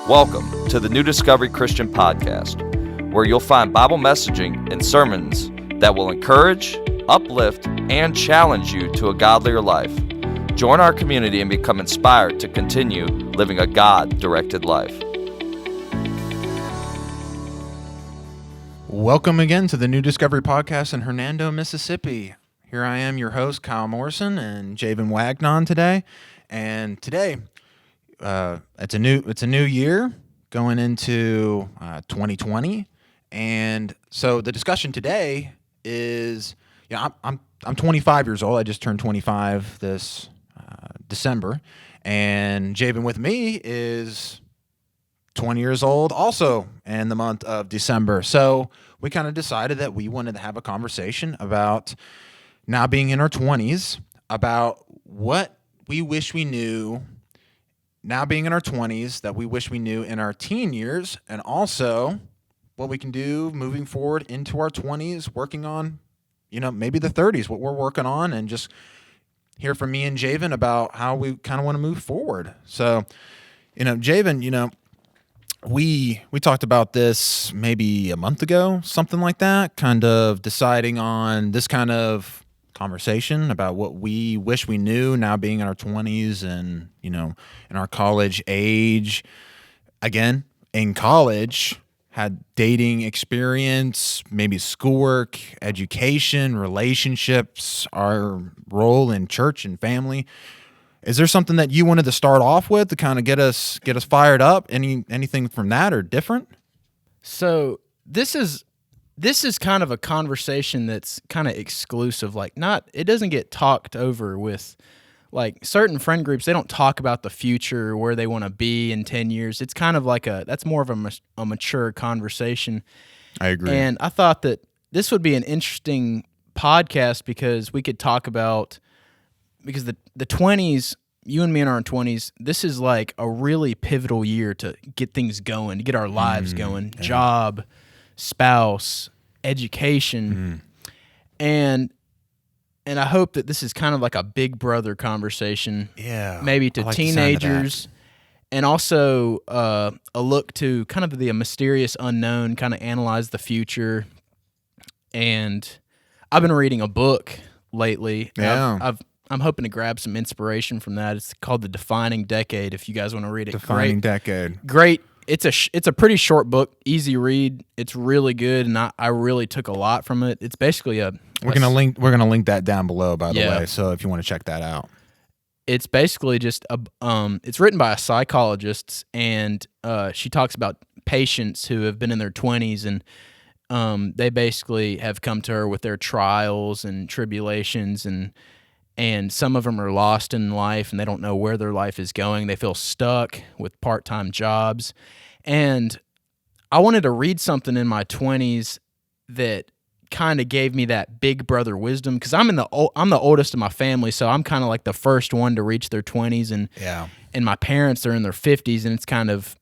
Welcome to the New Discovery Christian Podcast, where you'll find Bible messaging and sermons that will encourage, uplift, and challenge you to a godlier life. Join our community and become inspired to continue living a God-directed life. Welcome again to the New Discovery Podcast in Hernando, Mississippi. Here I am, your host, Kyle Morrison, and Javan Wagnon today. And today, it's a new year going into 2020, and so the discussion today is, I'm 25 years old. I just turned 25 this December, and Javan with me is 20 years old, also in the month of December. So we kind of decided that we wanted to have a conversation about now being in our 20s, about what we wish we knew now being in our 20s that we wish we knew in our teen years, and also what we can do moving forward into our 20s, working on, maybe the 30s, what we're working on, and just hear from me and Javan about how we kind of want to move forward. So, Javan, we talked about this maybe a month ago, something like that, kind of deciding on this kind of conversation about what we wish we knew now being in our 20s and, in our college age. Again, in college, had dating experience, maybe schoolwork, education, relationships, our role in church and family. Is there something that you wanted to start off with to kind of get us fired up? Anything from that or different? So this is kind of a conversation that's kind of exclusive. It doesn't get talked over with, certain friend groups. They don't talk about the future, where they want to be in 10 years. It's kind of that's more of a mature conversation. I agree. And I thought that this would be an interesting podcast because we could talk about, because the 20s, you and me in our 20s, this is like a really pivotal year to get things going, to get our lives going, yeah. Job, spouse, education, and I hope that this is kind of like a big brother conversation, maybe to teenagers, and also a look to kind of the mysterious unknown, kind of analyze the future. And I've been reading a book lately. Yeah. I'm hoping to grab some inspiration from that. It's called The Defining Decade, if you guys want to read it. Defining Decade. Great. It's a pretty short book, easy read. It's really good, and I really took a lot from it. It's basically we're gonna link that down below, by the way. So if you want to check that out, it's basically just it's written by a psychologist, and she talks about patients who have been in their 20s, and they basically have come to her with their trials and tribulations, and some of them are lost in life, and they don't know where their life is going. They feel stuck with part-time jobs. And I wanted to read something in my 20s that kind of gave me that big brother wisdom, because I'm the oldest of my family, so I'm kind of like the first one to reach their 20s, and my parents are in their 50s, and it's kind of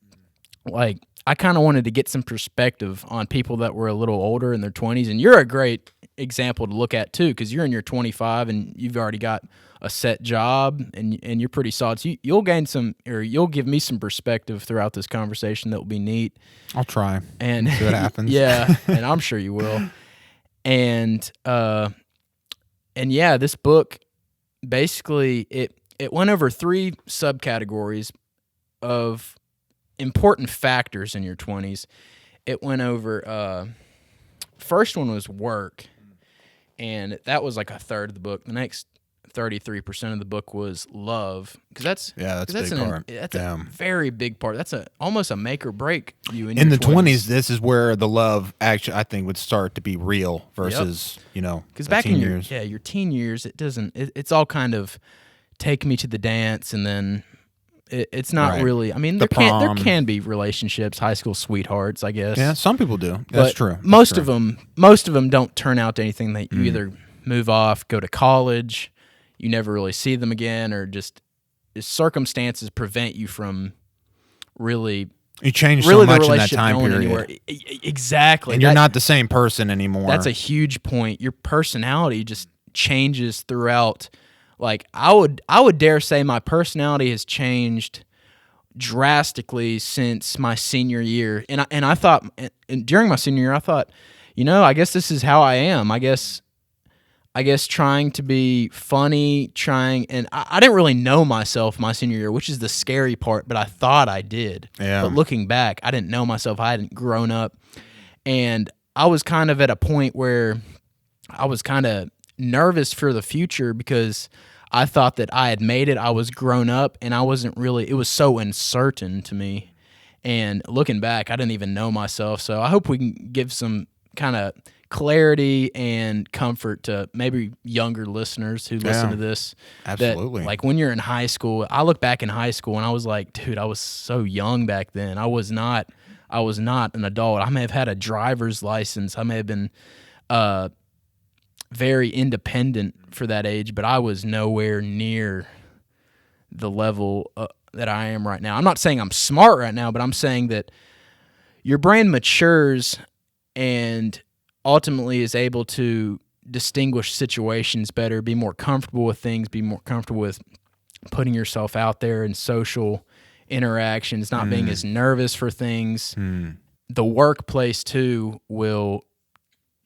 like I kind of wanted to get some perspective on people that were a little older in their 20s, and you're a great example to look at too, because you're in your 25 and you've already got a set job and you're pretty solid. So you'll gain you'll give me some perspective throughout this conversation that will be neat. I'll try and see what happens. Yeah, and I'm sure you will. And this book basically it went over 3 subcategories of important factors in your 20s. It went over first one was work, and that was like a third of the book. The next 33% of the book was love, because that's a big part. That's a very big part. That's almost a make or break you in your the 20s. This is where the love actually, I think, would start to be real versus because back in your teen years, it's all kind of take me to the dance, and then it's not really. I mean, there can be relationships, high school sweethearts, I guess. Yeah, some people do. That's true. Most of them don't turn out to anything. That you either move off, go to college, you never really see them again, or just circumstances prevent you from really. You change so much in that time period. Anywhere. Exactly, and you're not the same person anymore. That's a huge point. Your personality just changes throughout. Like I would dare say my personality has changed drastically since my senior year. And I thought, and during my senior year, I thought, I guess this is how I am. I guess trying to be funny, and I didn't really know myself my senior year, which is the scary part, but I thought I did. Yeah. But looking back, I didn't know myself. I hadn't grown up. And I was kind of at a point where I was kind of nervous for the future because I thought that I had made it. I was grown up, and I wasn't really, it was so uncertain to me. And looking back, I didn't even know myself. So I hope we can give some kind of clarity and comfort to maybe younger listeners who listen to this. Absolutely. That, like, when you're in high school, I look back in high school and I was like, dude, I was so young back then. I was not an adult. I may have had a driver's license. I may have been very independent for that age, but I was nowhere near the level that I am right now. I'm not saying I'm smart right now, but I'm saying that your brain matures and ultimately is able to distinguish situations better, be more comfortable with things, be more comfortable with putting yourself out there in social interactions, not being as nervous for things. The workplace too will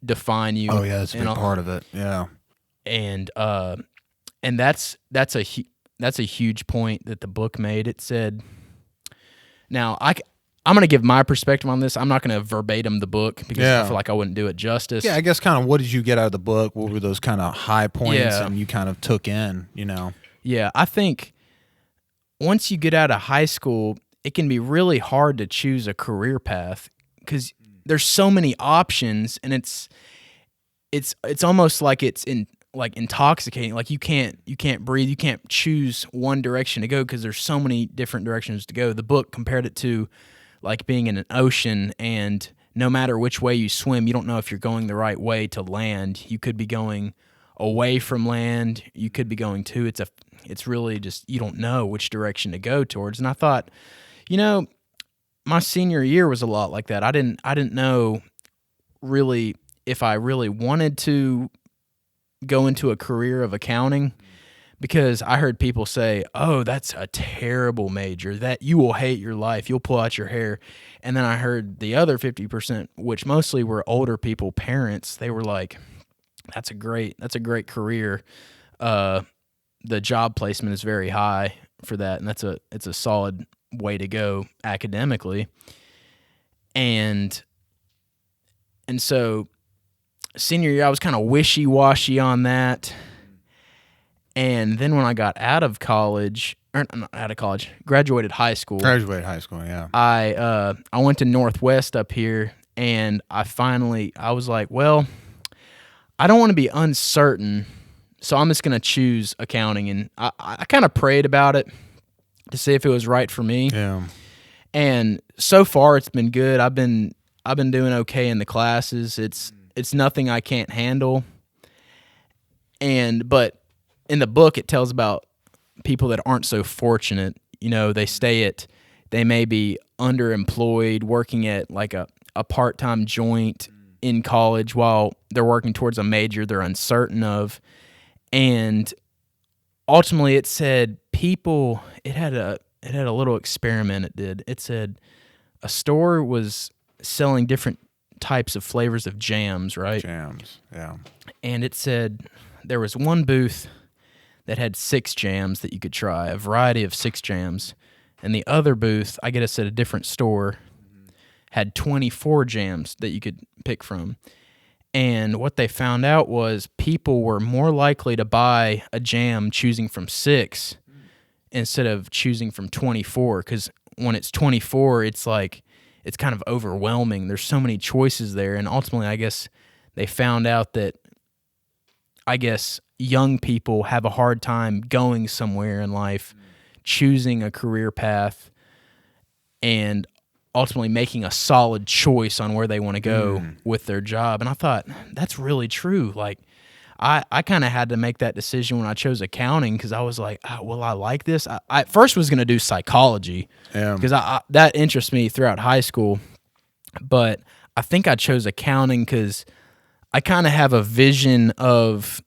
define you. Oh yeah, that's a big part of it. Yeah, and that's a huge point that the book made. It said, now I'm going to give my perspective on this. I'm not going to verbatim the book because I feel like I wouldn't do it justice. Yeah, I guess kind of what did you get out of the book? What were those kind of high points and you kind of took in, Yeah, I think once you get out of high school, it can be really hard to choose a career path because there's so many options, and it's almost like it's intoxicating. Like you can't breathe, you can't choose one direction to go because there's so many different directions to go. The book compared it to like being in an ocean, and no matter which way you swim, you don't know if you're going the right way to land. You could be going away from land, you could be going to. It's really just, you don't know which direction to go towards. And I thought, my senior year was a lot like that. I didn't know really if I really wanted to go into a career of accounting, because I heard people say, "Oh, that's a terrible major. That you will hate your life. You'll pull out your hair." And then I heard the other 50%, which mostly were older people, parents. They were like, "That's a great career. The job placement is very high for that, and it's a solid way to go academically." And so senior year, I was kind of wishy-washy on that. And then when I got out of college, or not out of college, graduated high school, yeah. I went to Northwest up here, and I was like, well, I don't want to be uncertain, so I'm just going to choose accounting. And I kind of prayed about it to see if it was right for me. Yeah. And so far, it's been good. I've been doing okay in the classes. It's nothing I can't handle. But in the book, it tells about people that aren't so fortunate. They may be underemployed, working at like a part-time joint in college while they're working towards a major they're uncertain of. And ultimately, it said it had a little experiment it did. It said a store was selling different types of flavors of jams, right? Jams, yeah. And it said there was one booth that had 6 jams that you could try, a variety of 6 jams. And the other booth, I guess at a different store, had 24 jams that you could pick from. And what they found out was people were more likely to buy a jam choosing from 6 instead of choosing from 24, because when it's 24, it's like, it's kind of overwhelming. There's so many choices there. And ultimately, I guess they found out that, young people have a hard time going somewhere in life, choosing a career path, and ultimately making a solid choice on where they want to go with their job. And I thought, that's really true. Like, I kind of had to make that decision when I chose accounting, because I was like, well, I like this. I at first was going to do psychology, because that interests me throughout high school. But I think I chose accounting because I kind of have a vision of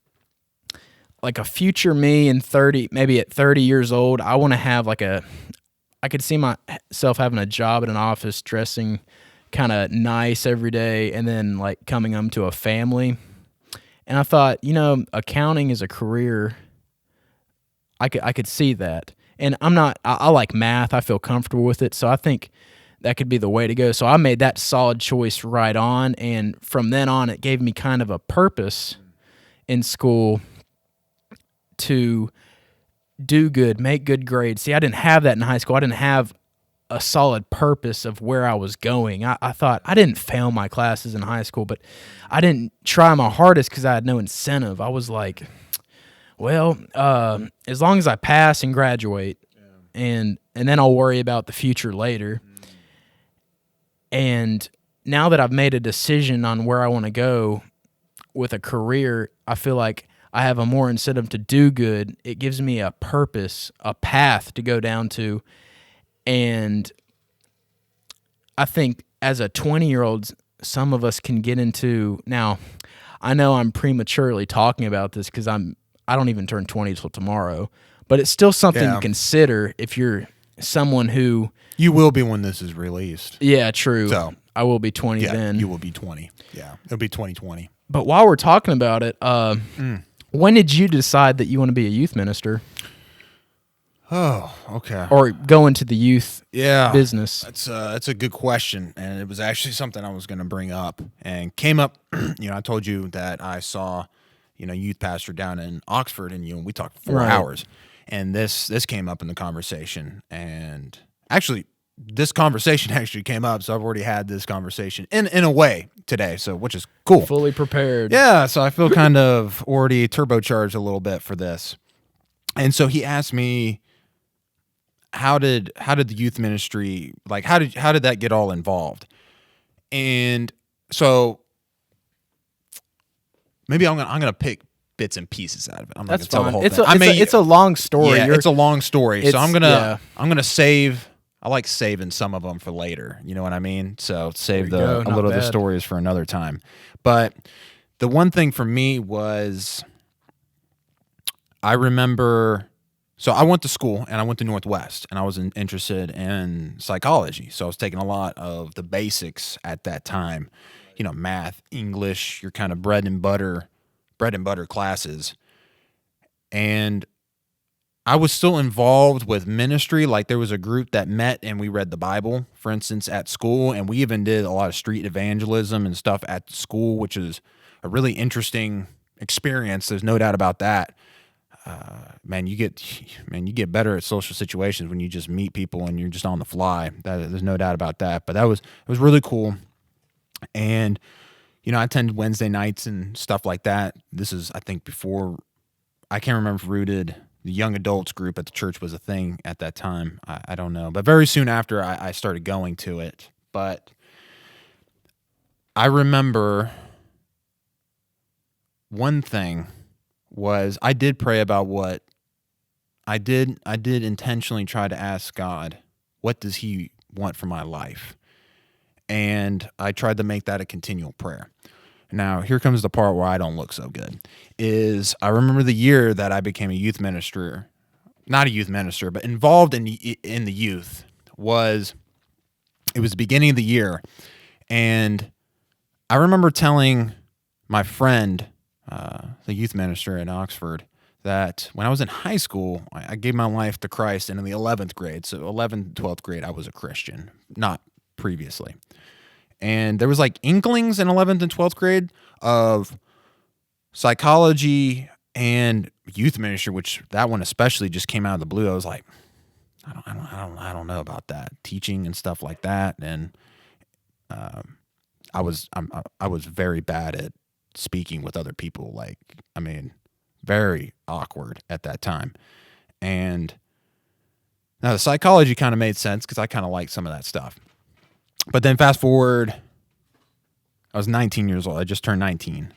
like a future me in 30, maybe at 30 years old. I want to have like a I could see myself having a job at an office, dressing kind of nice every day, and then like coming home to a family. And I thought, accounting is a career. I could see that. And I like math. I feel comfortable with it. So I think that could be the way to go. So I made that solid choice right on. And from then on, it gave me kind of a purpose in school to do good, make good grades. See, I didn't have that in high school. I didn't have a solid purpose of where I was going. I thought I didn't fail my classes in high school, but I didn't try my hardest because I had no incentive. I was like, well, as long as I pass and graduate, and then I'll worry about the future later. And now that I've made a decision on where I want to go with a career, I feel like I have a more incentive to do good. It gives me a purpose, a path to go down to. And I think as a 20-year-old, some of us can get into, now I know I'm prematurely talking about this because I don't even turn 20 till tomorrow, but it's still something to consider if you're someone who... You will be when this is released. Yeah, true. So I will be 20 then. You will be 20. Yeah, it'll be 2020. But while we're talking about it, when did you decide that you want to be a youth minister? Oh, okay. Or go into the youth business? That's a good question, and it was actually something I was going to bring up, and came up. I told you that I saw, youth pastor down in Oxford, and we talked 4 hours, and this came up in the conversation, and actually this conversation actually came up, so I've already had this conversation in a way today, so which is cool. Fully prepared. Yeah, so I feel kind of already turbocharged a little bit for this, and so he asked me. How did the youth ministry, like, how did that get all involved? And so maybe I'm gonna pick bits and pieces out of it. I'm not gonna tell the whole thing. It's a long story. Yeah, it's a long story. So I'm gonna save. I like saving some of them for later. You know what I mean? So save a little of the stories for another time. But the one thing for me was, I remember. So I went to school, and I went to Northwest, and I was interested in psychology. So I was taking a lot of the basics at that time, math, English, your kind of bread and butter classes. And I was still involved with ministry. Like, there was a group that met and we read the Bible, for instance, at school. And we even did a lot of street evangelism and stuff at school, which is a really interesting experience. There's no doubt about that. You get better at social situations when you just meet people and you're just on the fly. There's no doubt about that. But it was really cool. And, I attended Wednesday nights and stuff like that. This is, I think, before, I can't remember if Rooted, the young adults group at the church, was a thing at that time. I don't know. But very soon after, I started going to it. But I remember one thing was, I did pray about what I did intentionally try to ask God, what does he want for my life? And I tried to make that a continual prayer. Now, here comes the part where I don't look so good. Is I remember the year that I became a youth minister, not a youth minister, but involved in the youth. It was the beginning of the year, and I remember telling my friend, the youth minister in Oxford, that when I was in high school, I gave my life to Christ, and in the 11th grade, so 11th, 12th grade, I was a Christian, not previously. And there was like inklings in 11th and 12th grade of psychology and youth ministry, which that one especially just came out of the blue. I was like, I don't know about that, teaching and stuff like that. And I was very bad at speaking with other people, very awkward at that time. And now the psychology kind of made sense because I kind of liked some of that stuff. But then fast forward, I was 19 years old. I just turned 19,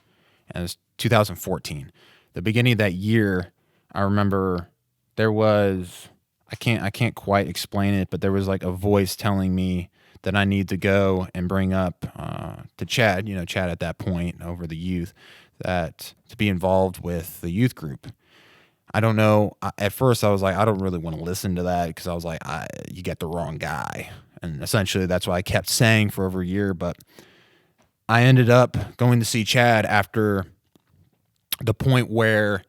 and it was 2014. The beginning of that year, I remember there was, I can't quite explain it, but there was like a voice telling me that I need to go and bring up to Chad, Chad at that point over the youth, that to be involved with the youth group. I don't know. At first, I was like, I don't really want to listen to that because I was like, you get the wrong guy. And essentially, that's what I kept saying for over a year. But I ended up going to see Chad after the point where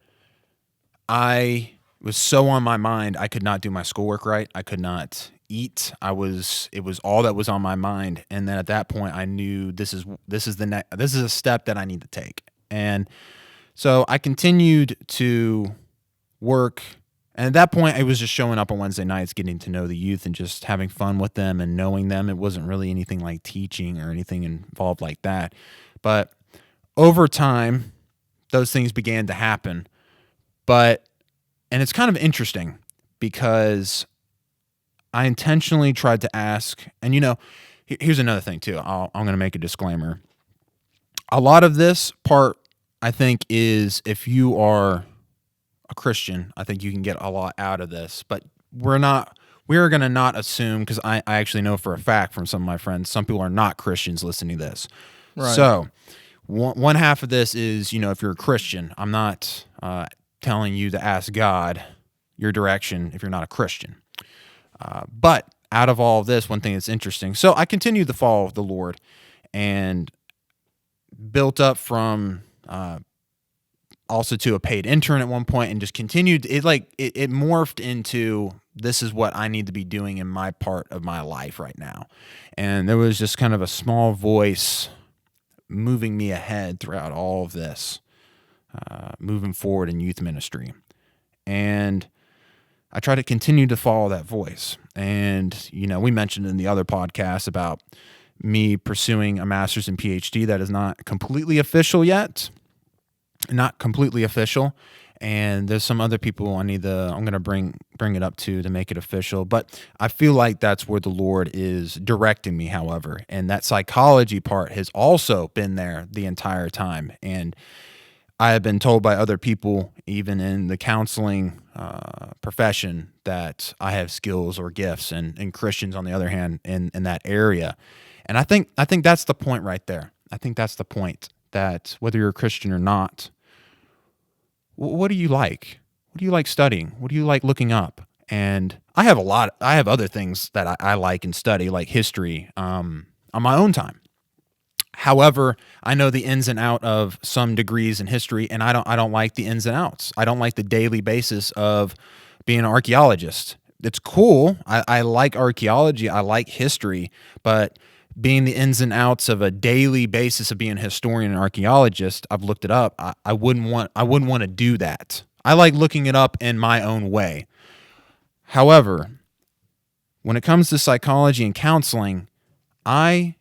I was so on my mind, I could not do my schoolwork right. I could not eat. It was all that was on my mind. And then at that point, I knew this is a step that I need to take. And so I continued to work. And at that point, I was just showing up on Wednesday nights, getting to know the youth and just having fun with them and knowing them. It wasn't really anything like teaching or anything involved like that. But over time, those things began to happen. And it's kind of interesting because I intentionally tried to ask, and here's another thing too. I'm going to make a disclaimer. A lot of this part, I think, is if you are a Christian, I think you can get a lot out of this, but we're going to not assume, because I actually know for a fact from some of my friends, some people are not Christians listening to this. Right. So one half of this is, if you're a Christian, I'm not telling you to ask God your direction if you're not a Christian. But out of all of this, one thing that's interesting. So I continued to follow the Lord and built up from also to a paid intern at one point, and just continued. It morphed into, this is what I need to be doing in my part of my life right now. And there was just kind of a small voice moving me ahead throughout all of this, moving forward in youth ministry. And I try to continue to follow that voice. And, we mentioned in the other podcast about me pursuing a master's and PhD that is not completely official yet. Not completely official. And there's some other people I'm going to bring it up to make it official. But I feel like that's where the Lord is directing me, however. And that psychology part has also been there the entire time. And I have been told by other people, even in the counseling profession, that I have skills or gifts, and Christians, on the other hand, in that area. And I think that's the point right there. I think that's the point, that whether you're a Christian or not, what do you like? What do you like studying? What do you like looking up? And I have other things that I like and study, like history, on my own time. However, I know the ins and out of some degrees in history, and I don't like the ins and outs. I don't like the daily basis of being an archaeologist. It's cool. I like archaeology. I like history, but being the ins and outs of a daily basis of being a historian and archaeologist, I've looked it up. I wouldn't want to do that. I like looking it up in my own way. However, when it comes to psychology and counseling, I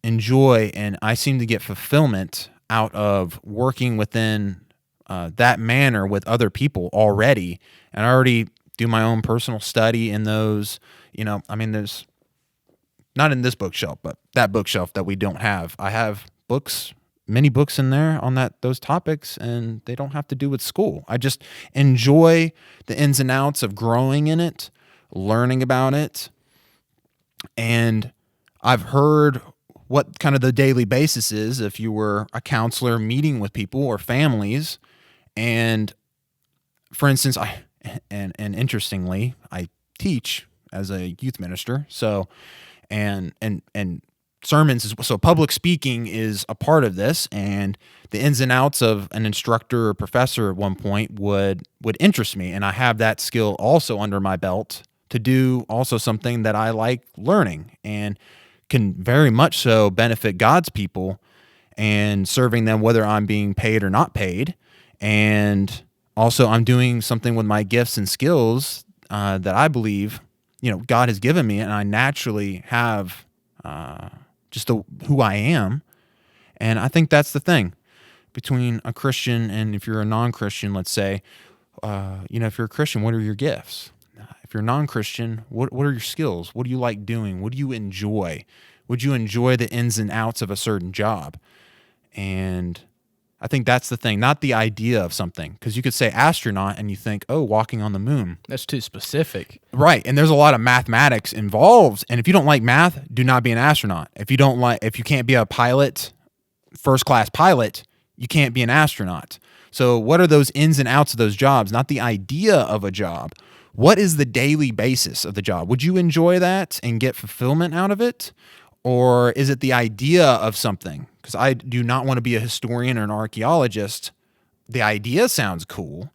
enjoy and I seem to get fulfillment out of working within that manner with other people already. And I already do my own personal study in those, there's not in this bookshelf, but that bookshelf that we don't have. I have many books in there on those topics, and they don't have to do with school. I just enjoy the ins and outs of growing in it, learning about it. And I've heard what kind of the daily basis is if you were a counselor meeting with people or families. And for instance, and interestingly, I teach as a youth minister. So, and sermons, so public speaking is a part of this, and the ins and outs of an instructor or professor at one point would interest me. And I have that skill also under my belt to do also something that I like learning and can very much so benefit God's people and serving them, whether I'm being paid or not paid. And also I'm doing something with my gifts and skills that I believe, God has given me, and I naturally have just who I am. And I think that's the thing between a Christian and if you're a non-Christian, let's say, if you're a Christian, what are your gifts? If you're non-Christian, what are your skills? What do you like doing? What do you enjoy? Would you enjoy the ins and outs of a certain job? And I think that's the thing, not the idea of something. Because you could say astronaut and you think, oh, walking on the moon. That's too specific. Right. And there's a lot of mathematics involved. And if you don't like math, do not be an astronaut. If you can't be a pilot, first class pilot, you can't be an astronaut. So what are those ins and outs of those jobs? Not the idea of a job. What is the daily basis of the job? Would you enjoy that and get fulfillment out of it? Or is it the idea of something? Because I do not want to be a historian or an archaeologist. The idea sounds cool,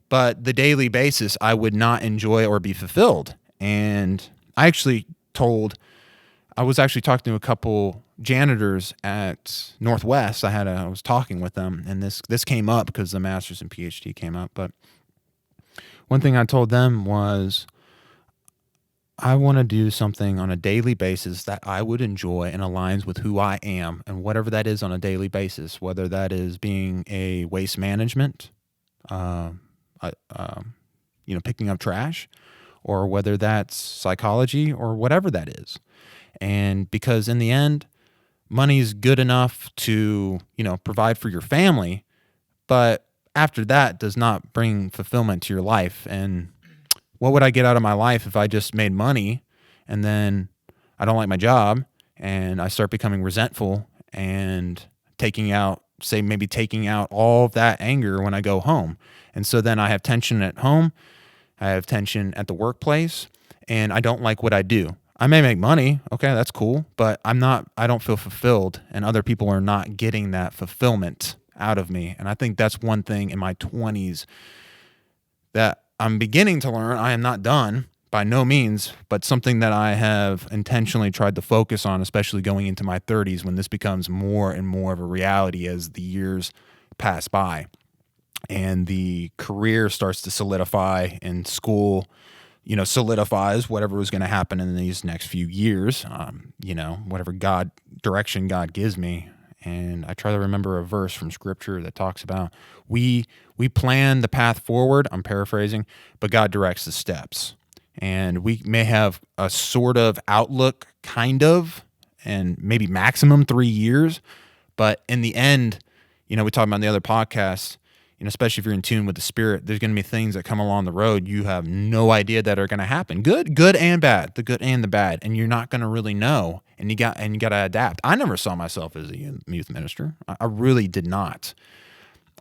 but the daily basis I would not enjoy or be fulfilled. And I was actually talking to a couple janitors at Northwest. I was talking with them, and this came up because the master's and PhD came up. But one thing I told them was, I want to do something on a daily basis that I would enjoy and aligns with who I am, and whatever that is on a daily basis, whether that is being a waste management, picking up trash, or whether that's psychology or whatever that is. And because in the end, money is good enough to, provide for your family, but after that does not bring fulfillment to your life. And what would I get out of my life if I just made money and then I don't like my job and I start becoming resentful and taking out all of that anger when I go home? And so then I have tension at home, I have tension at the workplace, and I don't like what I do. I may make money, okay, that's cool, but I don't feel fulfilled, and other people are not getting that fulfillment out of me. And I think that's one thing in my 20s that I'm beginning to learn. I am not done by no means, but something that I have intentionally tried to focus on, especially going into my 30s when this becomes more and more of a reality as the years pass by and the career starts to solidify and school solidifies whatever was going to happen in these next few years, whatever direction God gives me. And I try to remember a verse from Scripture that talks about we plan the path forward, I'm paraphrasing, but God directs the steps. And we may have a sort of outlook, kind of, and maybe maximum 3 years, but in the end, we talked about in the other podcasts, especially if you're in tune with the Spirit, there's going to be things that come along the road you have no idea that are going to happen. Good and bad, the good and the bad, and you're not going to really know, and you got to adapt. I never saw myself as a youth minister. I really did not.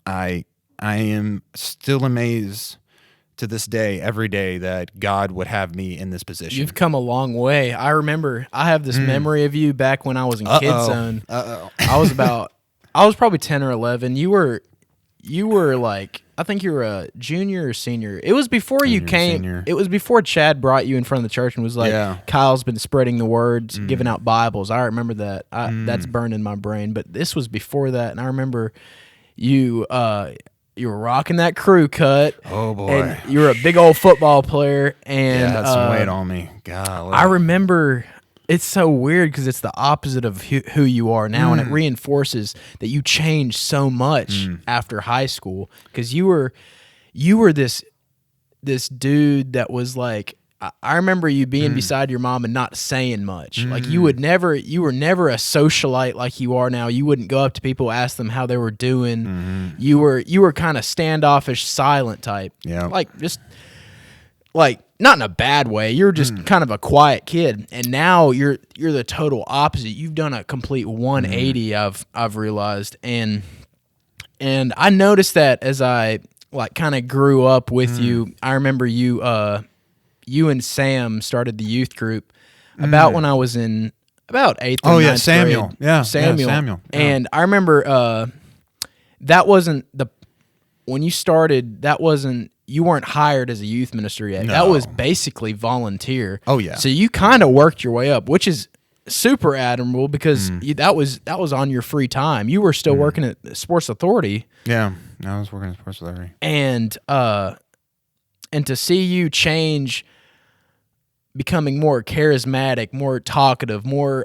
I am still amazed to this day, every day, that God would have me in this position. You've come a long way. I remember I have this memory of you back when I was in Kids Zone. I was probably 10 or 11. You were like, I think you were a junior or senior. It was before you came. Senior. It was before Chad brought you in front of the church and was like, Kyle's been spreading the words, giving out Bibles. I remember that. That's burned in my brain. But this was before that, and I remember you were rocking that crew cut. Oh boy, and you were a big old football player, and had some weight on me. God, I remember. It's so weird because it's the opposite of who you are now, and it reinforces that you changed so much after high school. Because you were this dude that was like, I remember you being beside your mom and not saying much. Like you were never a socialite like you are now. You wouldn't go up to people, ask them how they were doing. You were kind of standoffish, silent type. Yeah, like not in a bad way. You're just kind of a quiet kid, and now you're the total opposite. You've done a complete 180. I've realized, and I noticed that as I kind of grew up with you. I remember you and Sam started the youth group about when I was in about 8th or 9th Samuel. grade. Yeah, Samuel. Samuel. Yeah. And I remember that wasn't when you started. That wasn't. You weren't hired as a youth minister yet. No. That was basically volunteer. Oh yeah. So you kind of worked your way up, which is super admirable because that was on your free time. You were still working at Sports Authority. Yeah, I was working at Sports Authority. And to see you change, becoming more charismatic, more talkative, more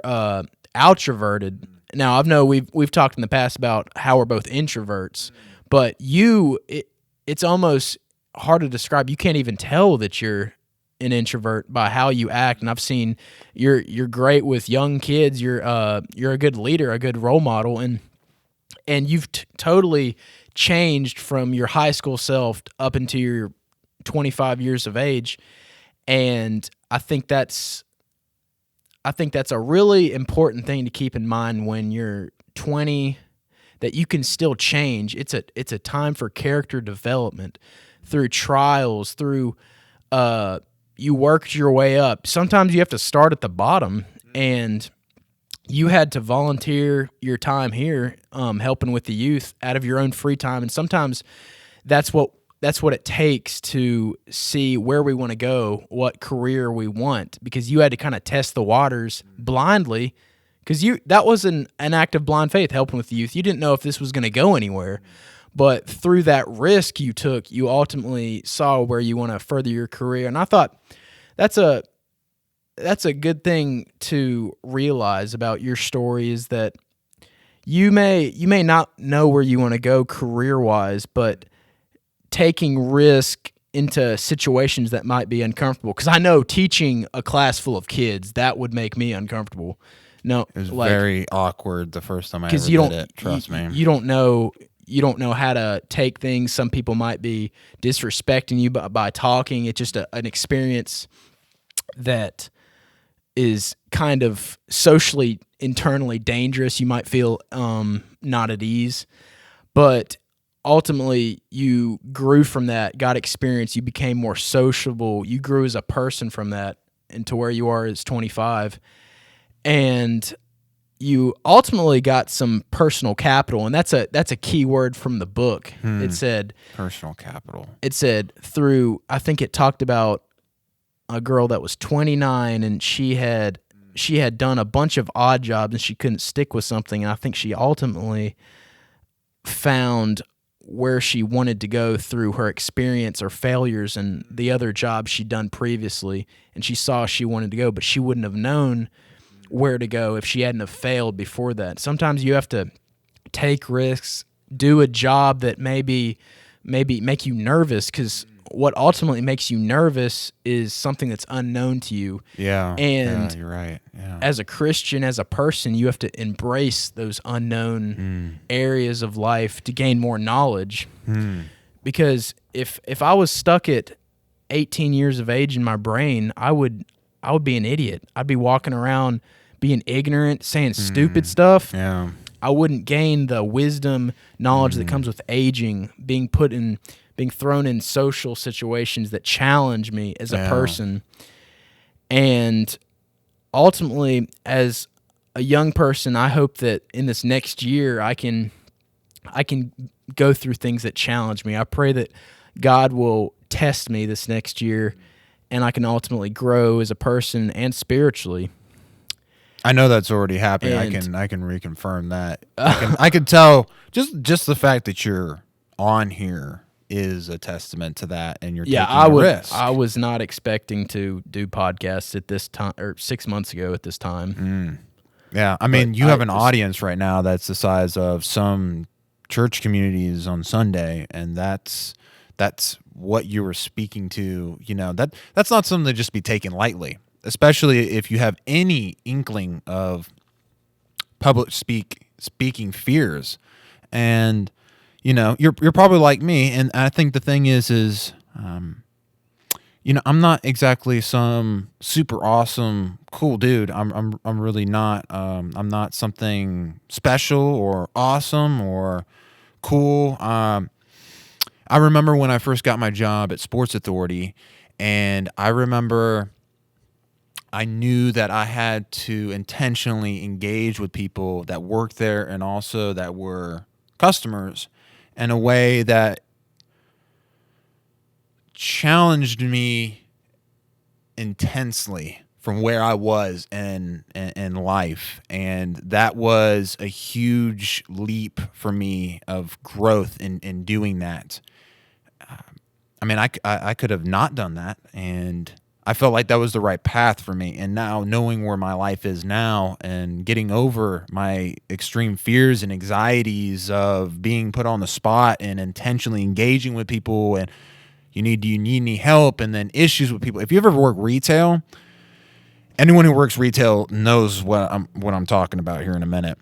outroverted. Now I know we've talked in the past about how we're both introverts, but it's almost hard to describe. You can't even tell that you're an introvert by how you act. And I've seen you're great with young kids. You're a good leader, a good role model, and you've totally changed from your high school self up into your 25 years of age. And I think that's a really important thing to keep in mind when you're 20. that you can still change. It's a time for character development through trials, through you worked your way up. Sometimes you have to start at the bottom, and you had to volunteer your time here, helping with the youth out of your own free time. And sometimes that's what it takes to see where we want to go, what career we want, because you had to kind of test the waters blindly, because that was an act of blind faith, helping with the youth. You didn't know if this was going to go anywhere, but through that risk you took, you ultimately saw where you want to further your career. And I thought that's a good thing to realize about your story, is that you may not know where you want to go career-wise, but taking risk into situations that might be uncomfortable. Because I know teaching a class full of kids, that would make me uncomfortable. No, It was very awkward the first time I ever did it. Trust me. You don't know how to take things. Some people might be disrespecting you by talking. It's just an experience that is kind of socially, internally dangerous. You might feel not at ease, but ultimately you grew from that, got experience, you became more sociable, you grew as a person from that into where you are as 25, and you ultimately got some personal capital. And that's a key word from the book. It said Personal capital. It said through, I think it talked about a girl that was 29, and she had done a bunch of odd jobs and she couldn't stick with something. And I think she ultimately found where she wanted to go through her experience or failures and the other jobs she'd done previously, and she saw she wanted to go, but she wouldn't have known where to go if she hadn't have failed before that. Sometimes you have to take risks, do a job that maybe make you nervous, because what ultimately makes you nervous is something that's unknown to you. Yeah. And you're right. Yeah. as a Christian, as a person, you have to embrace those unknown areas of life to gain more knowledge. Because if I was stuck at 18 years of age in my brain, I would be an idiot. I'd be walking around being ignorant, saying stupid stuff. Yeah. I wouldn't gain the wisdom, knowledge that comes with aging, being thrown in social situations that challenge me as a person. And ultimately, as a young person, I hope that in this next year I can go through things that challenge me. I pray that God will test me this next year, and I can ultimately grow as a person and spiritually. I know that's already happening. And I can reconfirm that. I can tell just the fact that you're on here is a testament to that, and you're taking a risk. I was not expecting to do podcasts at this time, or 6 months ago at this time. Yeah, I mean, you have an audience right now that's the size of some church communities on Sunday, and that's what you were speaking to. You know, that's not something to just be taken lightly, especially if you have any inkling of public speaking fears. And you know, you're probably like me, and I think the thing is you know, I'm not exactly some super awesome cool dude. I'm really not. I'm not something special or awesome or cool. I remember when I first got my job at Sports Authority, and I remember I knew that I had to intentionally engage with people that worked there and also that were customers in a way that challenged me intensely from where I was in life. And that was a huge leap for me of growth in doing that. I mean, I could have not done that, and I felt like that was the right path for me. And now, knowing where my life is now and getting over my extreme fears and anxieties of being put on the spot and intentionally engaging with people, and do you need any help, and then issues with people. If you ever work retail, anyone who works retail knows what I'm talking about here in a minute.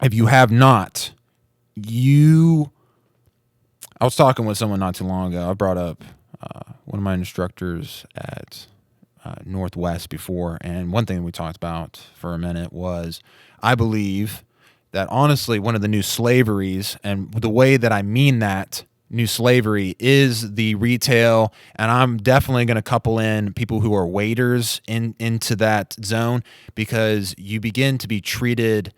If you have not, I was talking with someone not too long ago. I brought up one of my instructors at Northwest before, and one thing we talked about for a minute was, I believe that honestly one of the new slaveries, and the way that I mean that new slavery, is the retail, and I'm definitely going to couple in people who are waiters into that zone, because you begin to be treated,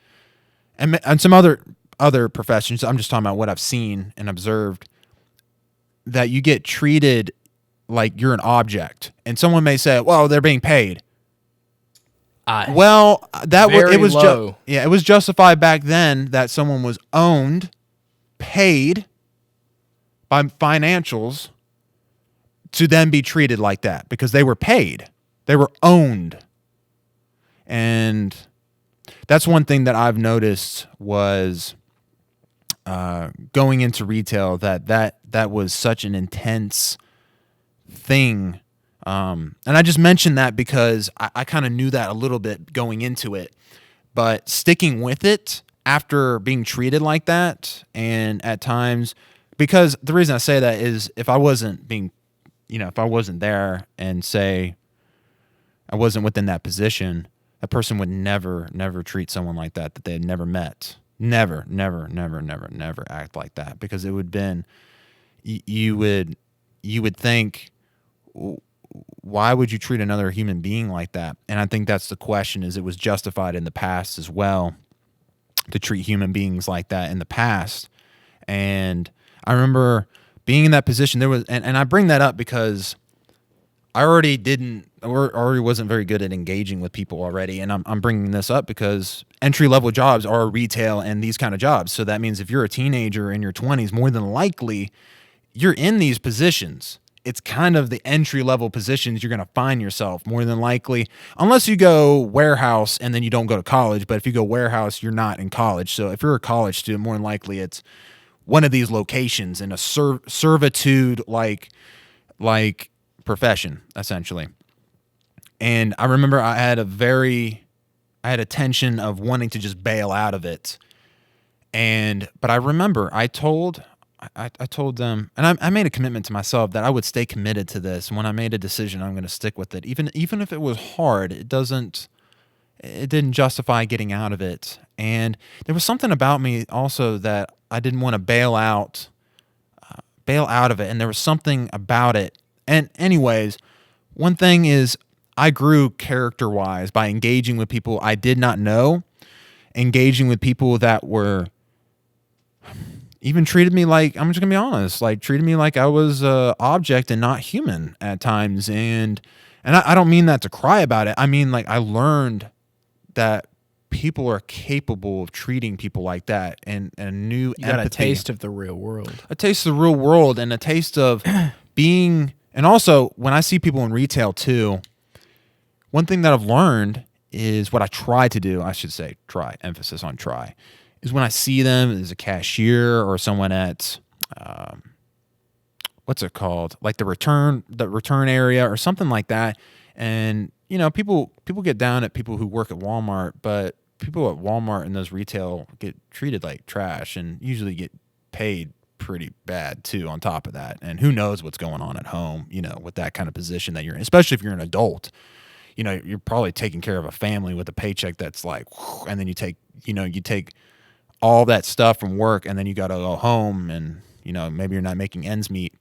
and some other professions, I'm just talking about what I've seen and observed, that you get treated like you're an object. And someone may say, well, they're being paid. Well, it was justified back then that someone was owned, paid by financials to then be treated like that, because they were paid. They were owned. And that's one thing that I've noticed was going into retail, that was such an intense thing. And I just mentioned that because I kind of knew that a little bit going into it, but sticking with it after being treated like that, and at times, because the reason I say that is if I wasn't there and say I wasn't within that position, a person would never treat someone like that they had never met. Never act like that, because it would been, you would think, why would you treat another human being like that? And I think that's the question, is it was justified in the past as well to treat human beings like that in the past. And I remember being in that position. There was, and I bring that up because I already wasn't very good at engaging with people already. And I'm bringing this up because entry-level jobs are retail and these kind of jobs. So that means if you're a teenager in your 20s, more than likely you're in these positions. It's kind of the entry-level positions you're going to find yourself more than likely, unless you go warehouse and then you don't go to college. But if you go warehouse, you're not in college. So if you're a college student, more than likely it's one of these locations in a servitude like profession, essentially. And I remember I had a tension of wanting to just bail out of it. But I remember I told them, and I made a commitment to myself that I would stay committed to this. When I made a decision, I'm going to stick with it. Even if it was hard, it didn't justify getting out of it. And there was something about me also that I didn't want to bail out of it. And there was something about it. And anyways, one thing is I grew character-wise by engaging with people I did not know, engaging with people that were even treated me like, I'm just gonna be honest, like treated me like I was a object and not human at times. And I don't mean that to cry about it. I mean, like, I learned that people are capable of treating people like that, and a new You got empathy. a taste of the real world. A taste of the real world, and a taste of being, and also when I see people in retail too, one thing that I've learned is what I try to do, I should say try, emphasis on try, is when I see them as a cashier or someone at, what's it called? Like the return area or something like that. And, you know, people get down at people who work at Walmart, but people at Walmart and those retail get treated like trash and usually get paid pretty bad too on top of that. And who knows what's going on at home, you know, with that kind of position that you're in, especially if you're an adult. You know, you're probably taking care of a family with a paycheck that's like, and then you take all that stuff from work, and then you got to go home, and, you know, maybe you're not making ends meet.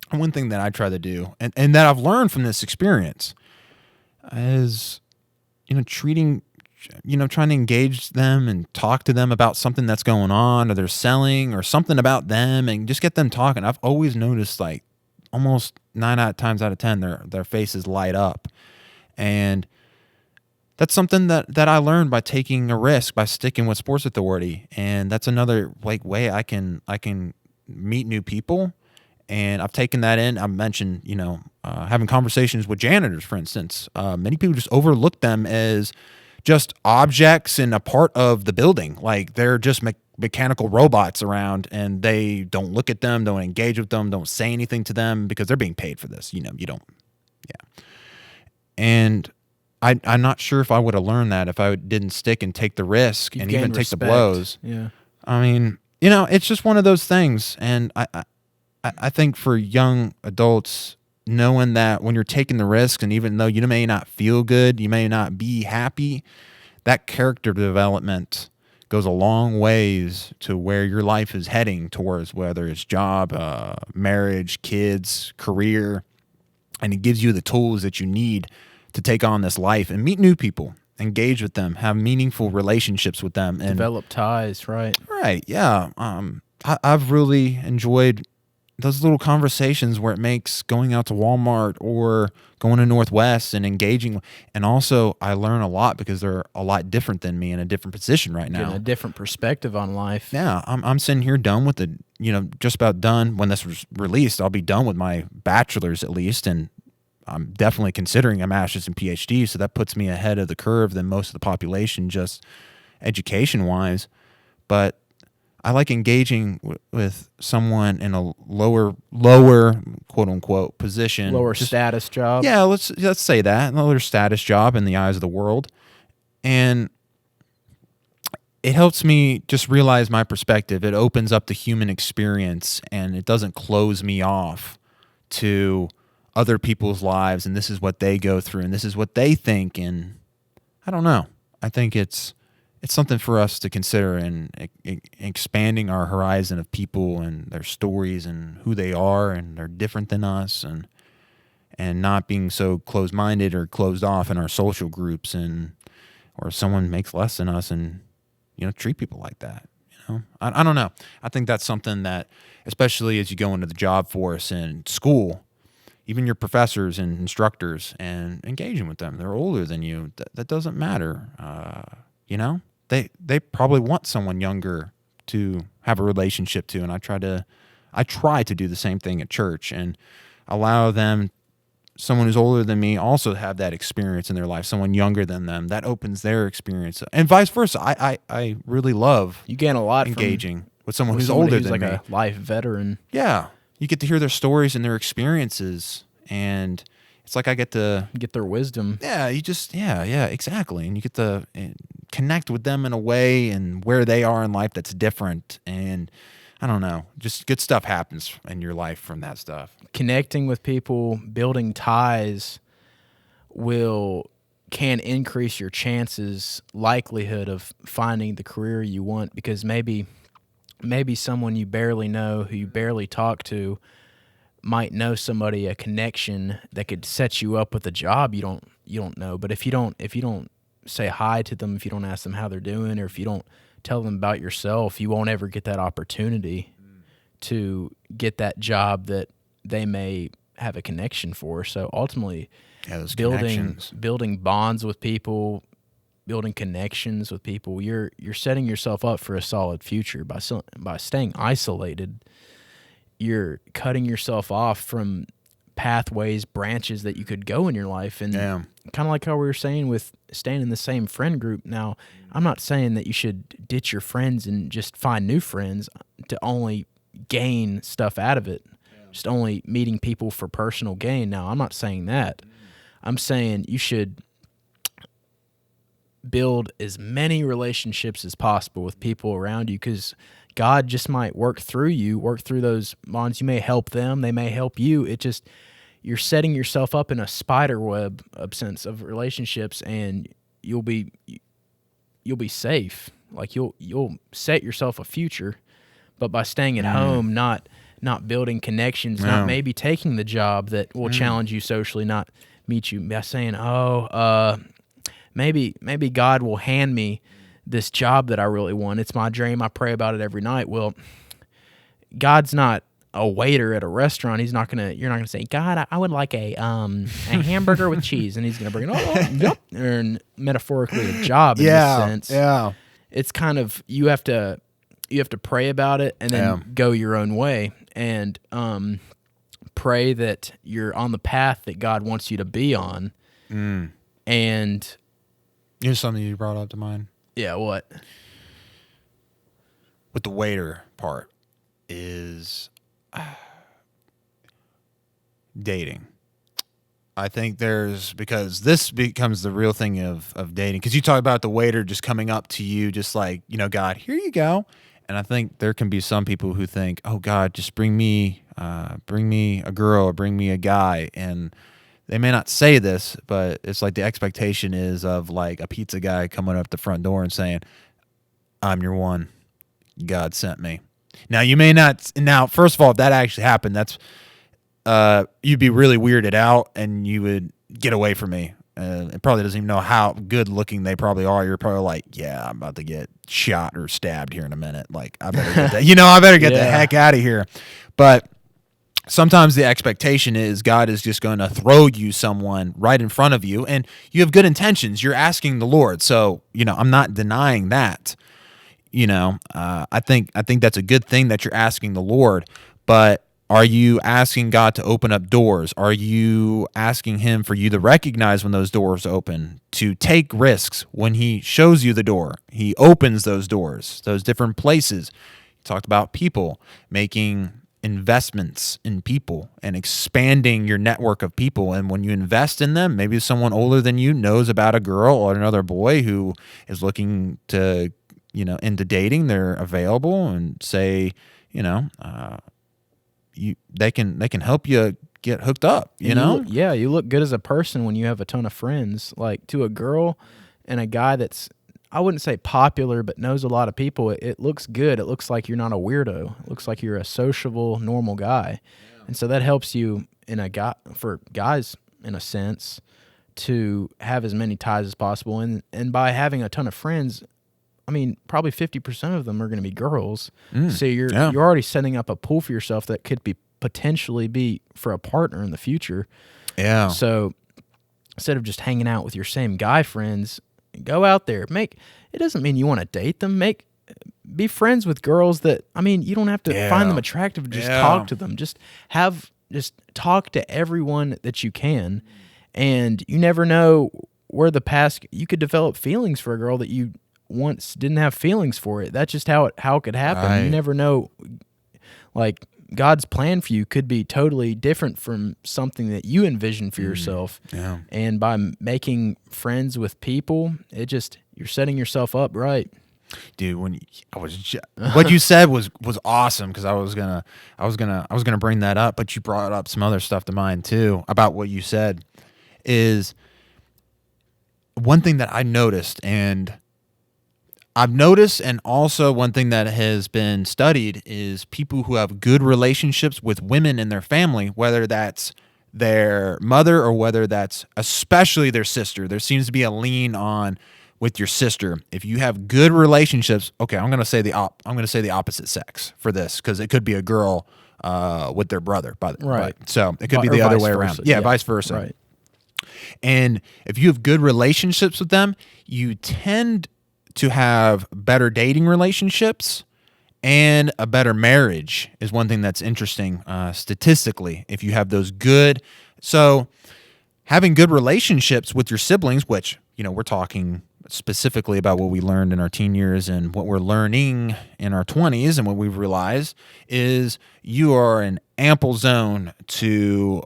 And one thing that I try to do, and that I've learned from this experience, is, you know, trying to engage them and talk to them about something that's going on, or they're selling, or something about them, and just get them talking. I've always noticed, like, almost 9 times out of 10, their faces light up. And that's something that I learned by taking a risk, by sticking with Sports Authority. And that's another way I can meet new people. And I've taken that in. I mentioned, you know, having conversations with janitors, for instance. Many people just overlook them as just objects and a part of the building. Like they're just mechanical robots around, and they don't look at them, don't engage with them, don't say anything to them because they're being paid for this. You know, you don't. Yeah. And I'm not sure if I would have learned that if I didn't stick and take the risk and even take the blows. Yeah. I mean, you know, it's just one of those things. And I think for young adults, knowing that when you're taking the risks, and even though you may not feel good, you may not be happy, that character development goes a long ways to where your life is heading towards, whether it's job, marriage, kids, career. And it gives you the tools that you need to take on this life and meet new people, engage with them, have meaningful relationships with them. And Develop ties, right? Right, yeah. I've really enjoyed those little conversations where it makes going out to Walmart or going to Northwest and engaging. And also, I learn a lot because they're a lot different than me in a different position right now. Getting a different perspective on life. Yeah, I'm sitting here done with just about done. When this was released, I'll be done with my bachelor's at least, and I'm definitely considering a master's and PhD, so that puts me ahead of the curve than most of the population, just education-wise. But I like engaging with someone in a lower quote-unquote position. Lower status job. Yeah, let's say that. Lower status job in the eyes of the world. And it helps me just realize my perspective. It opens up the human experience, and it doesn't close me off to other people's lives, and this is what they go through, and this is what they think. And I don't know. I think it's something for us to consider in expanding our horizon of people and their stories and who they are, and they're different than us, and not being so closed-minded or closed off in our social groups, or someone makes less than us and treat people like that. I don't know. I think that's something that, especially as you go into the job force and school, even your professors and instructors, and engaging with them. They're older than you. That doesn't matter. They probably want someone younger to have a relationship to, and I try to do the same thing at church and allow them, someone who's older than me, also have that experience in their life. Someone younger than them, that opens their experience, and vice versa. I really love You gain a lot engaging with someone who's somebody older who's than like me. a life veteran. Yeah, you get to hear their stories and their experiences, and it's like I get to Get their wisdom. yeah, exactly, and you get to connect with them in a way and where they are in life that's different. And I don't know, just good stuff happens in your life from that stuff. Connecting with people, building ties can increase your likelihood of finding the career you want, because maybe someone you barely know, who you barely talk to, might know somebody, a connection that could set you up with a job you don't know. But if you don't say hi to them, if you don't ask them how they're doing, or if you don't tell them about yourself, you won't ever get that opportunity to get that job that they may have a connection for. So ultimately, those building bonds with people, building connections with people, you're setting yourself up for a solid future. By staying isolated, you're cutting yourself off from pathways, branches that you could go in your life. And kind of like how we were saying with staying in the same friend group. Now, I'm not saying that you should ditch your friends and just find new friends to only gain stuff out of it, just only meeting people for personal gain. Now, I'm not saying that. I'm saying you should build as many relationships as possible with people around you, because God just might work through those bonds. You may help them, they may help you. You're setting yourself up in a spider web sense of relationships, and you'll be safe. Like you'll set yourself a future, but by staying at home, not building connections, not maybe taking the job that will challenge you socially, not meet you, by saying, maybe God will hand me this job that I really want. It's my dream. I pray about it every night. Well, God's not a waiter at a restaurant. You're not gonna say, God, I would like a hamburger with cheese, and he's gonna bring it. Or metaphorically, a job in this sense. Yeah. It's kind of you have to pray about it and then go your own way, and pray that you're on the path that God wants you to be on. And here's something you brought up to mind. Yeah, what? With the waiter part is dating. I think because this becomes the real thing of dating. Because you talk about the waiter just coming up to you, just like, God, here you go. And I think there can be some people who think, oh, God, just bring me a girl or bring me a guy. And they may not say this, but it's like the expectation is of like a pizza guy coming up the front door and saying, I'm your one. God sent me. Now, you may not. Now, first of all, if that actually happened, that's you'd be really weirded out, and you would get away from me. It probably doesn't even know how good looking they probably are. You're probably like, yeah, I'm about to get shot or stabbed here in a minute. Like, I better get that. I better get the heck out of here. But sometimes the expectation is God is just going to throw you someone right in front of you, and you have good intentions. You're asking the Lord, so I'm not denying that. I think that's a good thing that you're asking the Lord, but are you asking God to open up doors? Are you asking Him for you to recognize when those doors open, to take risks when He shows you the door? He opens those doors, those different places. He talked about people, making investments in people and expanding your network of people. And when you invest in them, maybe someone older than you knows about a girl or another boy who is looking to into dating. They're available and say, they can help you get hooked up. You look good as a person when you have a ton of friends. Like, to a girl and a guy that's, I wouldn't say popular, but knows a lot of people, it looks good. It looks like you're not a weirdo. It looks like you're a sociable, normal guy. Yeah. And so that helps you for guys, in a sense, to have as many ties as possible. And by having a ton of friends, I mean, probably 50% of them are going to be girls. So you're already setting up a pool for yourself that could potentially be for a partner in the future. Yeah. So instead of just hanging out with your same guy friends, go out there. It doesn't mean you want to date them. Be friends with girls that, you don't have to find them attractive. Just talk to them. Just talk to everyone that you can. And you never know where you could develop feelings for a girl that you once didn't have feelings for it. That's just how it could happen. Right. You never know. Like, God's plan for you could be totally different from something that you envision for yourself. Yeah. And by making friends with people, you're setting yourself up right. Dude, what you said was awesome, because I was gonna bring that up, but you brought up some other stuff to mind too about what you said. Is one thing that I noticed, and also one thing that has been studied, is people who have good relationships with women in their family, whether that's their mother or whether that's especially their sister. There seems to be a lean on with your sister. If you have good relationships, okay, I'm going to say the opposite sex for this, because it could be a girl with their brother, right? So it could be the other way around. Yeah, vice versa. Right. And if you have good relationships with them, you tend to have better dating relationships, and a better marriage is one thing that's interesting statistically. If you have those so having good relationships with your siblings, which, we're talking specifically about what we learned in our teen years and what we're learning in our 20s, and what we've realized is you are an ample zone to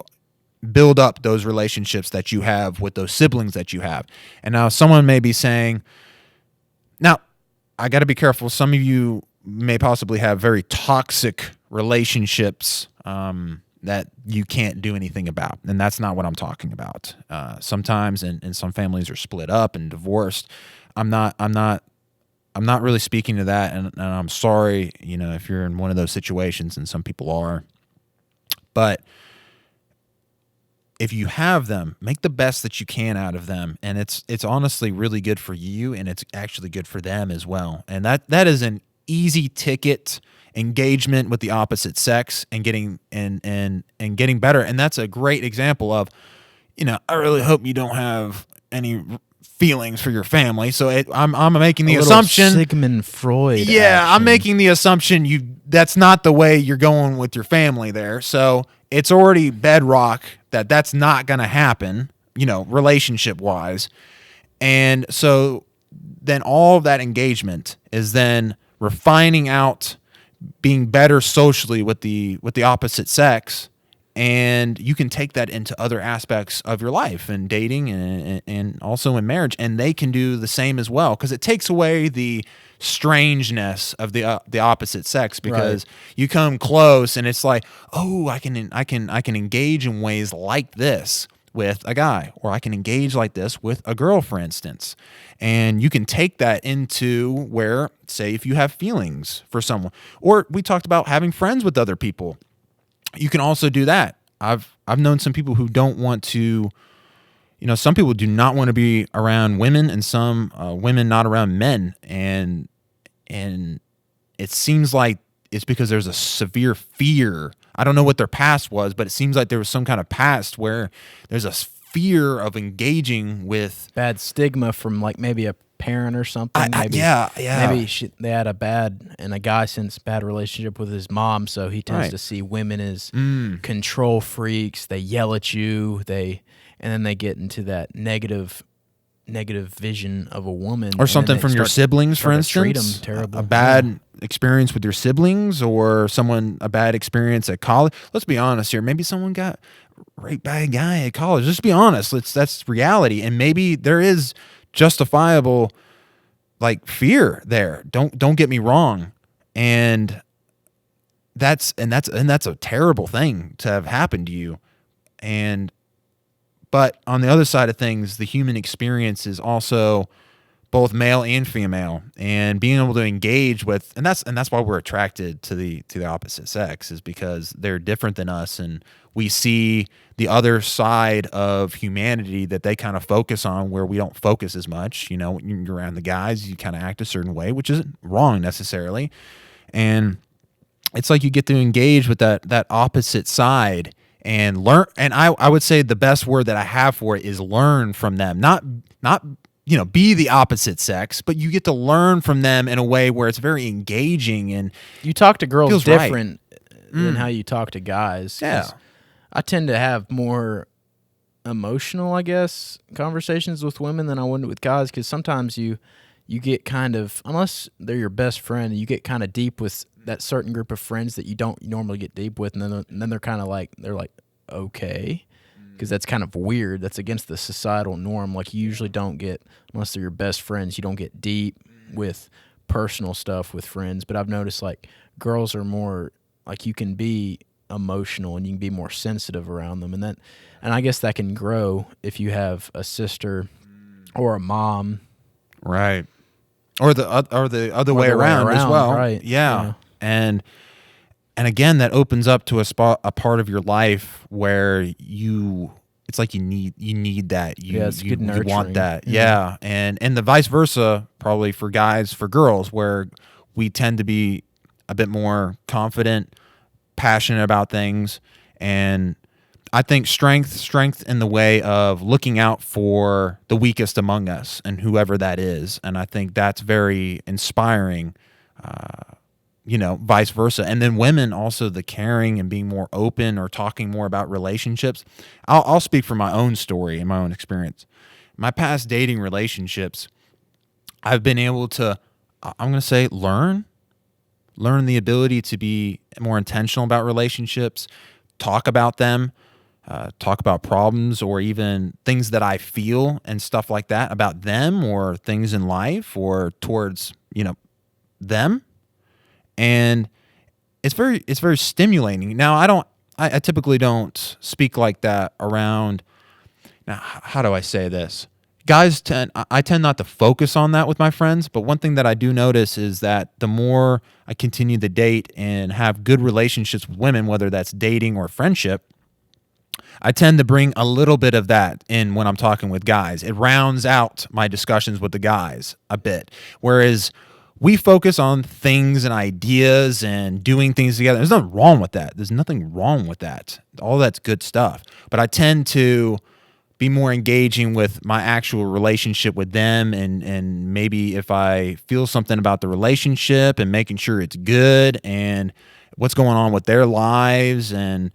build up those relationships that you have with those siblings that you have. And now someone may be saying, now, I got to be careful. Some of you may possibly have very toxic relationships that you can't do anything about, and that's not what I'm talking about. Sometimes, and some families are split up and divorced. I'm not really speaking to that, and I'm sorry, if you're in one of those situations, and some people are. But if you have them, make the best that you can out of them, and it's honestly really good for you, and it's actually good for them as well. And that is an easy ticket engagement with the opposite sex, and getting getting better. And that's a great example of, I really hope you don't have any feelings for your family. So I'm making the assumption Sigmund Freud. Yeah, action. I'm making the assumption that's not the way you're going with your family there. So it's already bedrock that's not going to happen, relationship wise. And so then all of that engagement is then refining out, being better socially with the opposite sex, and you can take that into other aspects of your life and dating and also in marriage, and they can do the same as well, because it takes away the strangeness of the opposite sex, because you come close and it's like, oh, I can engage in ways like this. with a guy, or I can engage like this with a girl, for instance. And you can take that into where, say, if you have feelings for someone, or we talked about having friends with other people, you can also do that. I've known some people who don't want to, some people do not want to be around women, and some women not around men, and it seems like it's because there's a severe fear. I don't know what their past was, but it seems like there was some kind of past where there's a fear of engaging with bad stigma from like maybe a parent or something. Maybe they had a bad relationship with his mom, so he tends to see women as control freaks. They yell at you. And then they get into that negative vision of a woman, or something from your siblings, for instance. Treat them terrible. A bad experience with your siblings, or a bad experience at college. Let's be honest here. Maybe someone got raped by a guy at college. Let's be honest. That's reality, and maybe there is justifiable like fear there. Don't get me wrong, and that's a terrible thing to have happened to you, But on the other side of things, the human experience is also both male and female, and being able to engage with, and that's why we're attracted to the opposite sex, is because they're different than us, and we see the other side of humanity that they kind of focus on, where we don't focus as much. When you're around the guys, you kind of act a certain way, which isn't wrong necessarily, and it's like you get to engage with that opposite side. And learn, and I would say the best word that I have for it is learn from them. Not be the opposite sex, but you get to learn from them in a way where it's very engaging, and you talk to girls different right. than how you talk to guys. Yeah, I tend to have more emotional, I guess, conversations with women than I would with guys, because sometimes you get kind of, unless they're your best friend, you get kind of deep with that certain group of friends that you don't normally get deep with, and then they're kind of like, okay, because that's kind of weird. That's against the societal norm. Like, you usually don't get, unless they're your best friends, you don't get deep with personal stuff with friends. But I've noticed like girls are more like, you can be emotional and you can be more sensitive around them, and I guess that can grow if you have a sister or a mom, right, or the other way around as well, right? Yeah. And again, that opens up to a part of your life where it's like you need that. You want that. Mm-hmm. Yeah. And the vice versa, probably for guys, for girls, where we tend to be a bit more confident, passionate about things. And I think strength in the way of looking out for the weakest among us, and whoever that is. And I think that's very inspiring, vice versa. And then women also, the caring and being more open, or talking more about relationships. I'll speak from my own story and my own experience. My past dating relationships, I've been able to, I'm going to say, learn the ability to be more intentional about relationships, talk about them, talk about problems, or even things that I feel and stuff like that about them, or things in life, or towards, them. And it's very stimulating. Now, I typically don't speak like that around. Now, how do I say this? I tend not to focus on that with my friends, but one thing that I do notice is that the more I continue to date and have good relationships with women, whether that's dating or friendship, I tend to bring a little bit of that in when I'm talking with guys. It rounds out my discussions with the guys a bit, whereas we focus on things and ideas and doing things together. There's nothing wrong with that. There's nothing wrong with that. All that's good stuff. But I tend to be more engaging with my actual relationship with them, and maybe if I feel something about the relationship, and making sure it's good and what's going on with their lives, and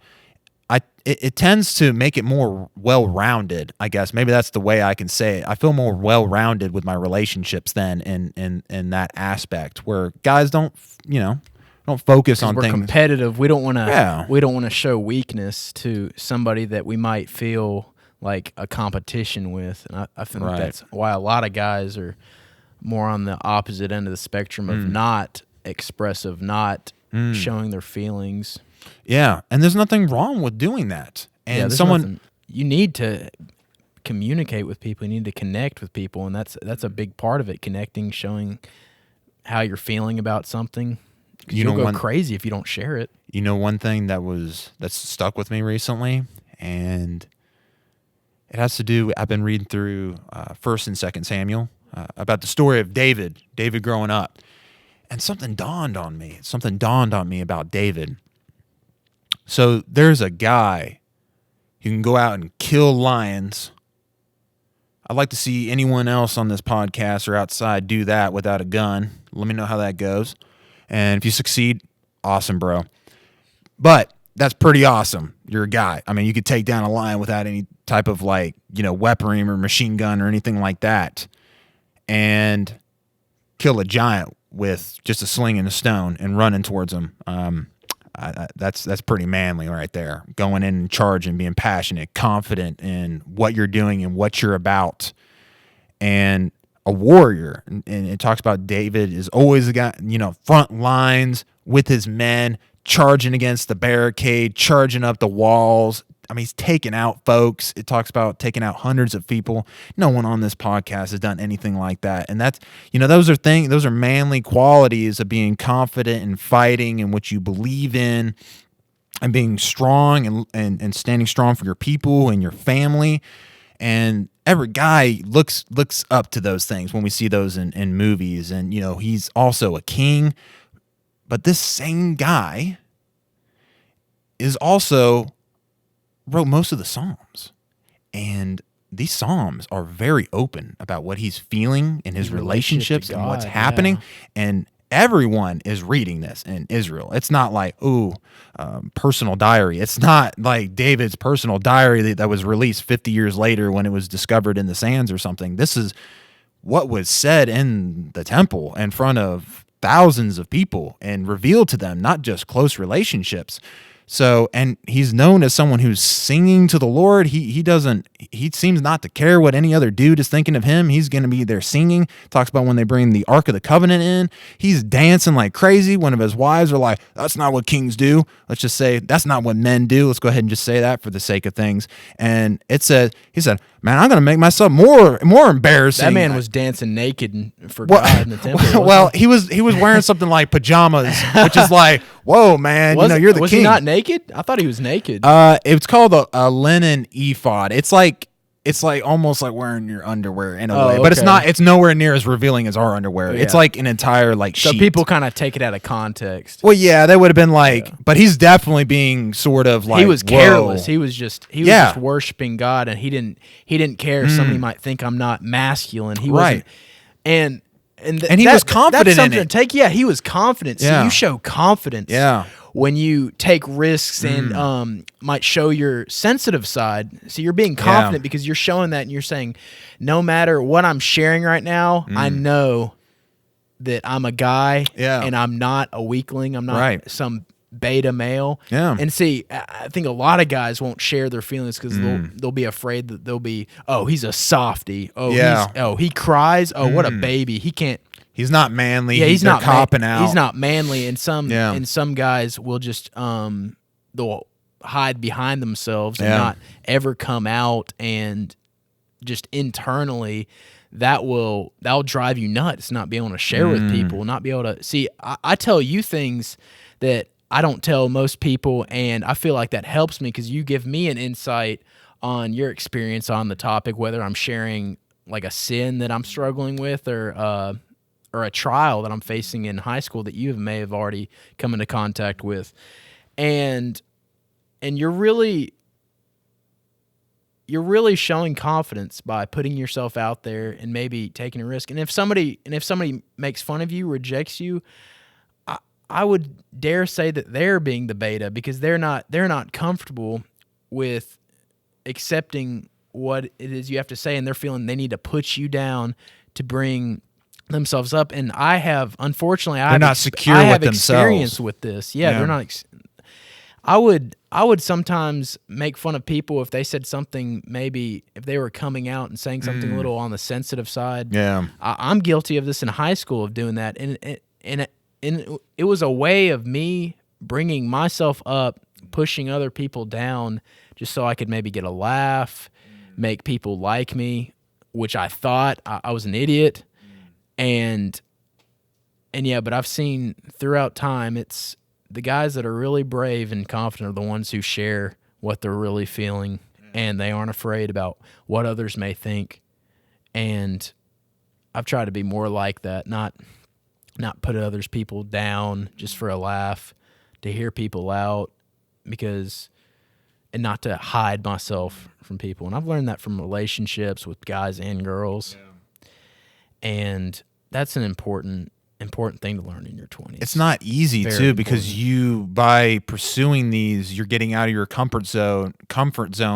it tends to make it more well-rounded, I guess. Maybe that's the way I can say it. I feel more well-rounded with my relationships then, in that aspect, where guys don't focus on things. We're competitive. We don't want to. We don't want to show weakness to somebody that we might feel like a competition with, and I think that's why a lot of guys are more on the opposite end of the spectrum of not expressive, not showing their feelings. Yeah, and there's nothing wrong with doing that. And you need to communicate with people. You need to connect with people, and that's a big part of it. Connecting, showing how you're feeling about something. You'll go crazy if you don't share it. You know, one thing that's stuck with me recently, and it has to do. I've been reading through 1st and 2nd Samuel about the story of David growing up, and something dawned on me. Something dawned on me about David. So there's a guy who can go out and kill lions. I'd like to see anyone else on this podcast or outside do that without a gun. Let me know how that goes. And if you succeed, awesome, bro. But that's pretty awesome. You're a guy. I mean, you could take down a lion without any type of weaponry or machine gun or anything like that, and kill a giant with just a sling and a stone and running towards him. That's pretty manly right there. Going in and charging, being passionate, confident in what you're doing and what you're about, and a warrior. And it talks about David is always the guy, front lines with his men, charging against the barricade, charging up the walls. I mean, he's taking out folks. It talks about taking out hundreds of people. No one on this podcast has done anything like that. And that's, those are manly qualities of being confident and fighting and what you believe in, and being strong and standing strong for your people and your family. And every guy looks up to those things when we see those in movies. And, he's also a king. But this same guy is also wrote most of the Psalms. And these Psalms are very open about what he's feeling in his relationships and what's happening. Yeah. And everyone is reading this in Israel. It's not like, personal diary. It's not like David's personal diary that was released 50 years later when it was discovered in the sands or something. This is what was said in the temple in front of thousands of people and revealed to them, not just close relationships. So, and he's known as someone who's singing to the Lord. He seems not to care what any other dude is thinking of him. He's going to be there singing. Talks about when they bring the Ark of the Covenant in, he's dancing like crazy. One of his wives are like, that's not what kings do. Let's just say that's not what men do. Let's go ahead and just say that for the sake of things. And he said, man, I'm going to make myself more embarrassing. That man was dancing naked for God in the temple. Well, he was wearing something like pajamas, which is like, whoa, man, you're the king. Was he not naked? I thought he was naked. It's called a linen ephod. It's like almost like wearing your underwear in a way, but it's nowhere near as revealing as our underwear. Yeah. It's like an entire so sheet. People kind of take it out of context. Well, yeah, they would have been but he's definitely being sort of like, he was careless. He was just worshiping God, and he didn't care if somebody might think I'm not masculine. He wasn't, and he was confident in it. He was confident. So you show confidence. Yeah. When you take risks and might show your sensitive side. So you're being confident because you're showing that, and you're saying, no matter what I'm sharing right now, I know that I'm a guy and I'm not a weakling. I'm not some beta male. Yeah. And see, I think a lot of guys won't share their feelings because they'll be afraid that they'll be, he's a softie. He cries. What a baby. He can't. He's not manly. Yeah, he's not copping out. He's not manly, and some guys will just they'll hide behind themselves and not ever come out, and just internally that'll drive you nuts. Not be able to share with people, not be able to see. I tell you things that I don't tell most people, and I feel like that helps me because you give me an insight on your experience on the topic, whether I'm sharing like a sin that I'm struggling with or a trial that I'm facing in high school that you may have already come into contact with. And you're really showing confidence by putting yourself out there and maybe taking a risk. And if somebody makes fun of you, rejects you, I would dare say that they're being the beta because they're not comfortable with accepting what it is you have to say, and they're feeling they need to put you down to bring themselves up. And I have, unfortunately, they're not secure with themselves. Experience with this. Yeah. They're not. I would sometimes make fun of people if they said something, maybe if they were coming out and saying something a little on the sensitive side. Yeah. I'm guilty of this in high school of doing that. And it was a way of me bringing myself up pushing other people down just so I could maybe get a laugh, make people like me, which I thought I was an idiot. And yeah, but I've seen throughout time, it's the guys that are really brave and confident are the ones who share what they're really feeling, and they aren't afraid about what others may think. And I've tried to be more like that, not put others people down just for a laugh, to hear people out, and not to hide myself from people. And I've learned that from relationships with guys and girls. Yeah. And that's an important thing to learn in your 20s. It's not easy too, because you, by pursuing these, you're getting out of your comfort zone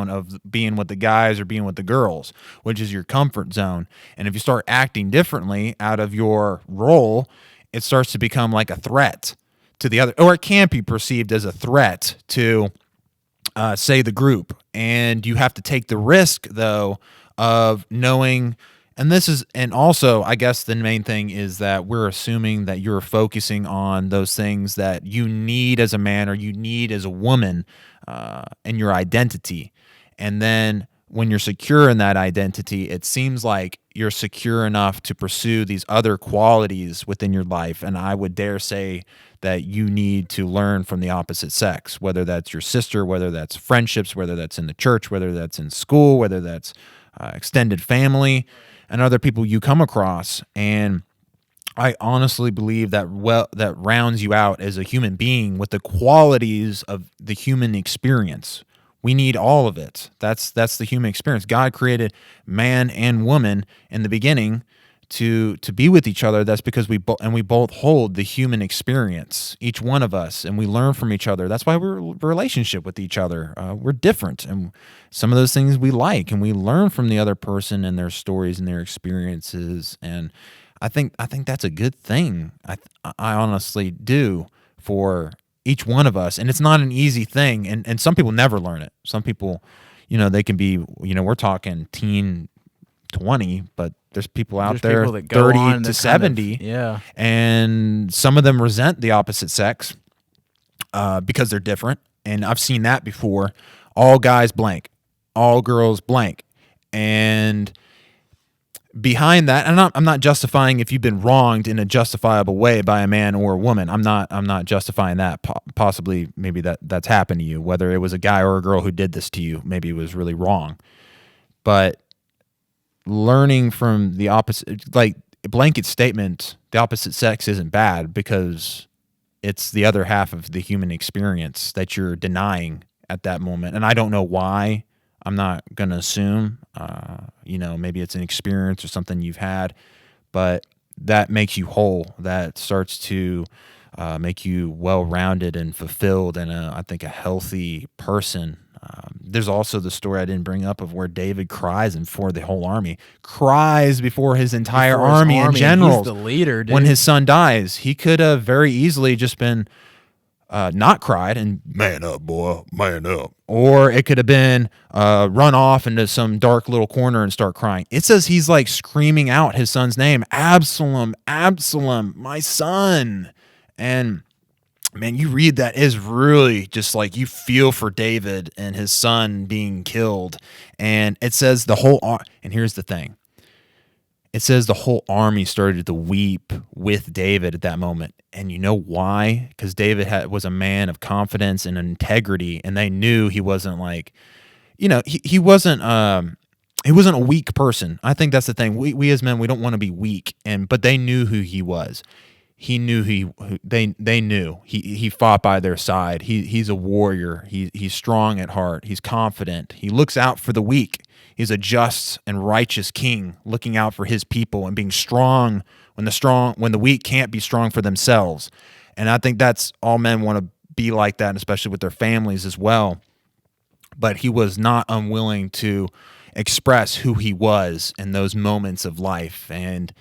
of being with the guys or being with the girls, which is your comfort zone. And if you start acting differently out of your role, it starts to become like a threat to the other, or it can be perceived as a threat to, say, the group. And you have to take the risk, though, of knowing. And also, I guess the main thing is that we're assuming that you're focusing on those things that you need as a man or you need as a woman in your identity. And then when you're secure in that identity, it seems like you're secure enough to pursue these other qualities within your life. And I would dare say that you need to learn from the opposite sex, whether that's your sister, whether that's friendships, whether that's in the church, whether that's in school, whether that's extended family, and other people you come across. And I honestly believe that that rounds you out as a human being with the qualities of the human experience. We need all of it. That's the human experience. God created man and woman in the beginning to be with each other. That's because we both hold the human experience, each one of us, and we learn from each other. That's why we're in a relationship with each other. We're different, and some of those things we like, and we learn from the other person and their stories and their experiences. And I think that's a good thing. I honestly do, for each one of us. And it's not an easy thing, and some people never learn it. Some people, they can be, we're talking teen 20, but there's people out there people that go 30 to 70, yeah, and some of them resent the opposite sex because they're different. And I've seen that before. All guys blank, all girls blank. And behind that, and I'm not justifying if you've been wronged in a justifiable way by a man or a woman. I'm not justifying that. Possibly, maybe that's happened to you, whether it was a guy or a girl who did this to you. Maybe it was really wrong. But learning from the opposite, like a blanket statement, the opposite sex isn't bad, because it's the other half of the human experience that you're denying at that moment. And I don't know why. I'm not going to assume, maybe it's an experience or something you've had, but that makes you whole. That starts to make you well-rounded and fulfilled and I think a healthy person. There's also the story I didn't bring up of where David cries before the whole army, cries before his entire army in general. He's the leader, dude. When his son dies, he could have very easily just been not cried and man up, boy, man up. Or it could have been run off into some dark little corner and start crying. It says he's like screaming out his son's name, Absalom, Absalom, my son. And man, you read that, is really just like you feel for David and his son being killed. And it says and here's the thing. It says the whole army started to weep with David at that moment. And you know why? Because David was a man of confidence and integrity, and they knew he wasn't like, he wasn't a weak person. I think that's the thing. We as men, we don't want to be weak, but they knew who he was. He knew they knew he fought by their side. He's a warrior. He's strong at heart. He's confident. He looks out for the weak. He's a just and righteous king, looking out for his people and being strong when the weak can't be strong for themselves. And I think that's all men want to be like that, and especially with their families as well. But he was not unwilling to express who he was in those moments of life. And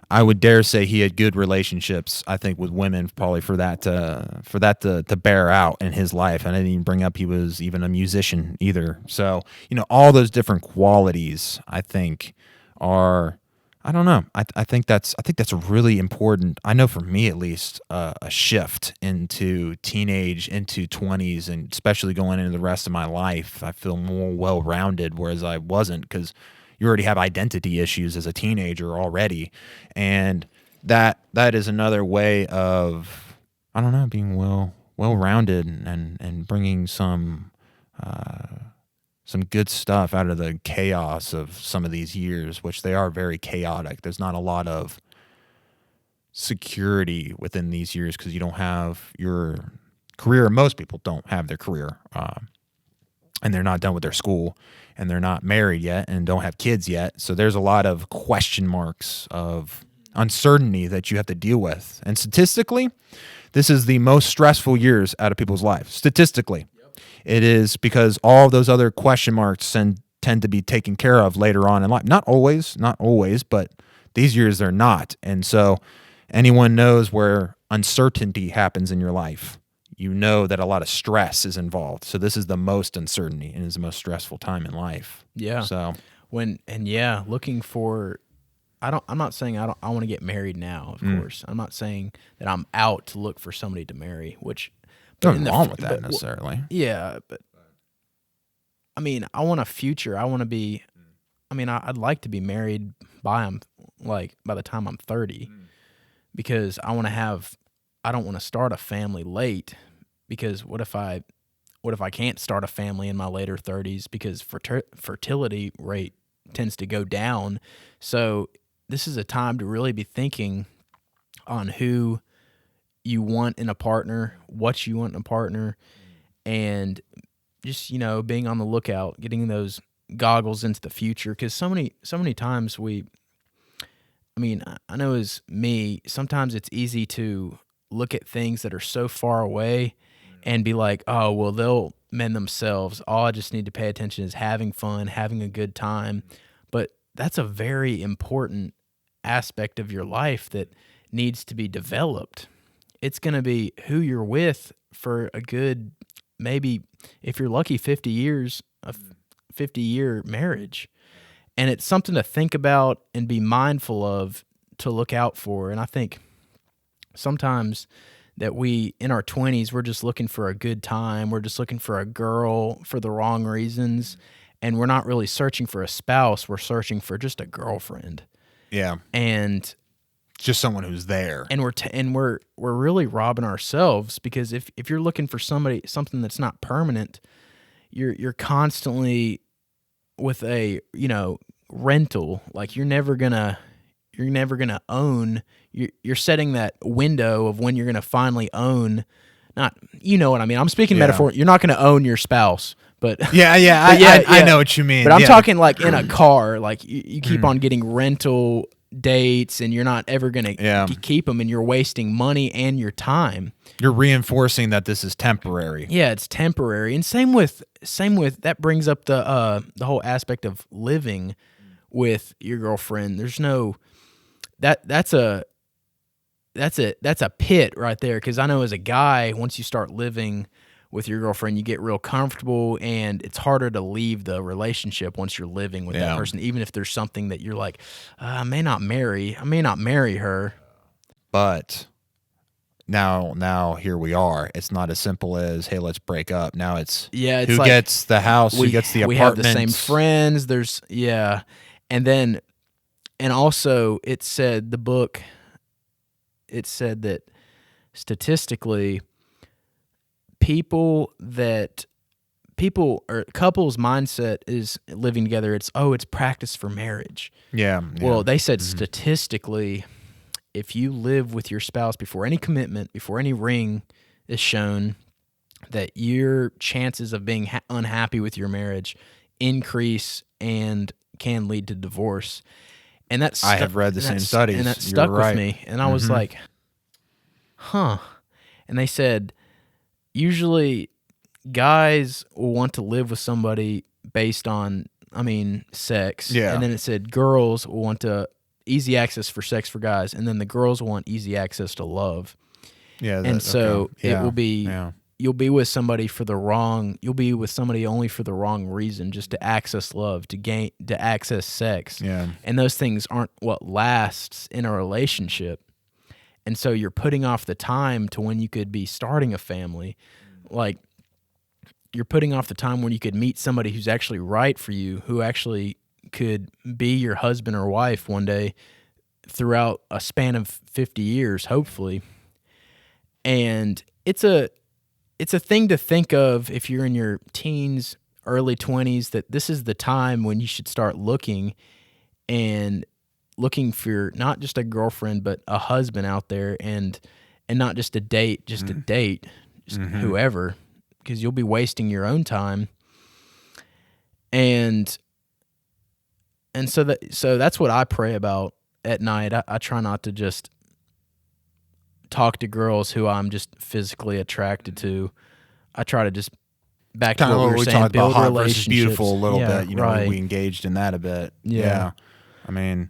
I would dare say he had good relationships, I think, with women, probably for that to bear out in his life. And I didn't even bring up he was even a musician either. So, all those different qualities, I think, are I don't know. I think that's really important. I know for me at least, a shift into teenage, into 20s, and especially going into the rest of my life. I feel more well-rounded, whereas I wasn't, because you already have identity issues as a teenager already, and that is another way of, I don't know, being well-rounded and bringing some good stuff out of the chaos of some of these years, which they are very chaotic. There's not a lot of security within these years because you don't have your career. Most people don't have their career, and they're not done with their school, and they're not married yet and don't have kids yet. So there's a lot of question marks of uncertainty that you have to deal with. And statistically, this is the most stressful years out of people's lives. Statistically. It is, because all of those other question marks tend to be taken care of later on in life. Not always, but these years they're not. And so anyone knows where uncertainty happens in your life, you know that a lot of stress is involved. So this is the most uncertainty and is the most stressful time in life. Yeah. So looking for, I'm not saying I want to get married now, of course. I'm not saying that I'm out to look for somebody to marry, which nothing wrong with that necessarily. Yeah, but I mean, I want a future. I want to be. I mean, I'd like to be married by the time I'm 30, because I want to have. I don't want to start a family late, because what if I can't start a family in my later 30s, because fertility rate tends to go down. So this is a time to really be thinking on who you want in a partner, what you want in a partner, and just, being on the lookout, getting those goggles into the future. Because so many times I know as me, sometimes it's easy to look at things that are so far away and be like, oh, well, they'll mend themselves. All I just need to pay attention is having fun, having a good time. But that's a very important aspect of your life that needs to be developed. It's going to be who you're with for a good, maybe if you're lucky, 50 years, a 50-year marriage. And it's something to think about and be mindful of, to look out for. And I think sometimes that we, in our 20s, we're just looking for a good time. We're just looking for a girl for the wrong reasons. And we're not really searching for a spouse. We're searching for just a girlfriend. Yeah. And just someone who's there. And we're really robbing ourselves, because if you're looking for something that's not permanent, you're constantly with a, rental. Like you're never gonna own. You're setting that window of when you're gonna finally own. Not, what I mean. I'm speaking metaphor. You're not gonna own your spouse, but I know what you mean. But I'm talking like in a car. Like you keep on getting rental dates, and you're not ever going to keep them, and you're wasting money and your time. You're reinforcing that this is temporary. Yeah, it's temporary. And same with that brings up the whole aspect of living with your girlfriend. There's no that's a pit right there, because I know as a guy, once you start living with your girlfriend, you get real comfortable, and it's harder to leave the relationship once you're living with that person, even if there's something that you're like, I may not marry her. But now here we are. It's not as simple as, hey, let's break up. Now it's who like, gets the house, who gets the apartment. We have the same friends. And also it said that statistically, couples mindset is living together. It's practice for marriage. Yeah. Well, they said statistically, if you live with your spouse before any commitment, before any ring is shown, that your chances of being unhappy with your marriage increase and can lead to divorce. And I have read the same studies. And that stuck with me. And I was like, huh. And they said, usually guys will want to live with somebody based on, sex. Yeah. And then it said girls will want easy access for sex for guys. And then the girls will want easy access to love. Yeah. And so it will be, you'll be with somebody you'll be with somebody only for the wrong reason, just to access love, to access sex. Yeah. And those things aren't what lasts in a relationship. And so you're putting off the time to when you could be starting a family. Like, you're putting off the time when you could meet somebody who's actually right for you, who actually could be your husband or wife one day throughout a span of 50 years, hopefully. And it's a thing to think of if you're in your teens, early 20s, that this is the time when you should start looking for not just a girlfriend, but a husband out there, and not just a date, just whoever, because you'll be wasting your own time. And so that's what I pray about at night. I try not to just talk to girls who I'm just physically attracted to. I try to just, back to what we were saying, talked build about hot versus relationships. beautiful a little bit. Right. We engaged in that a bit. Yeah. I mean,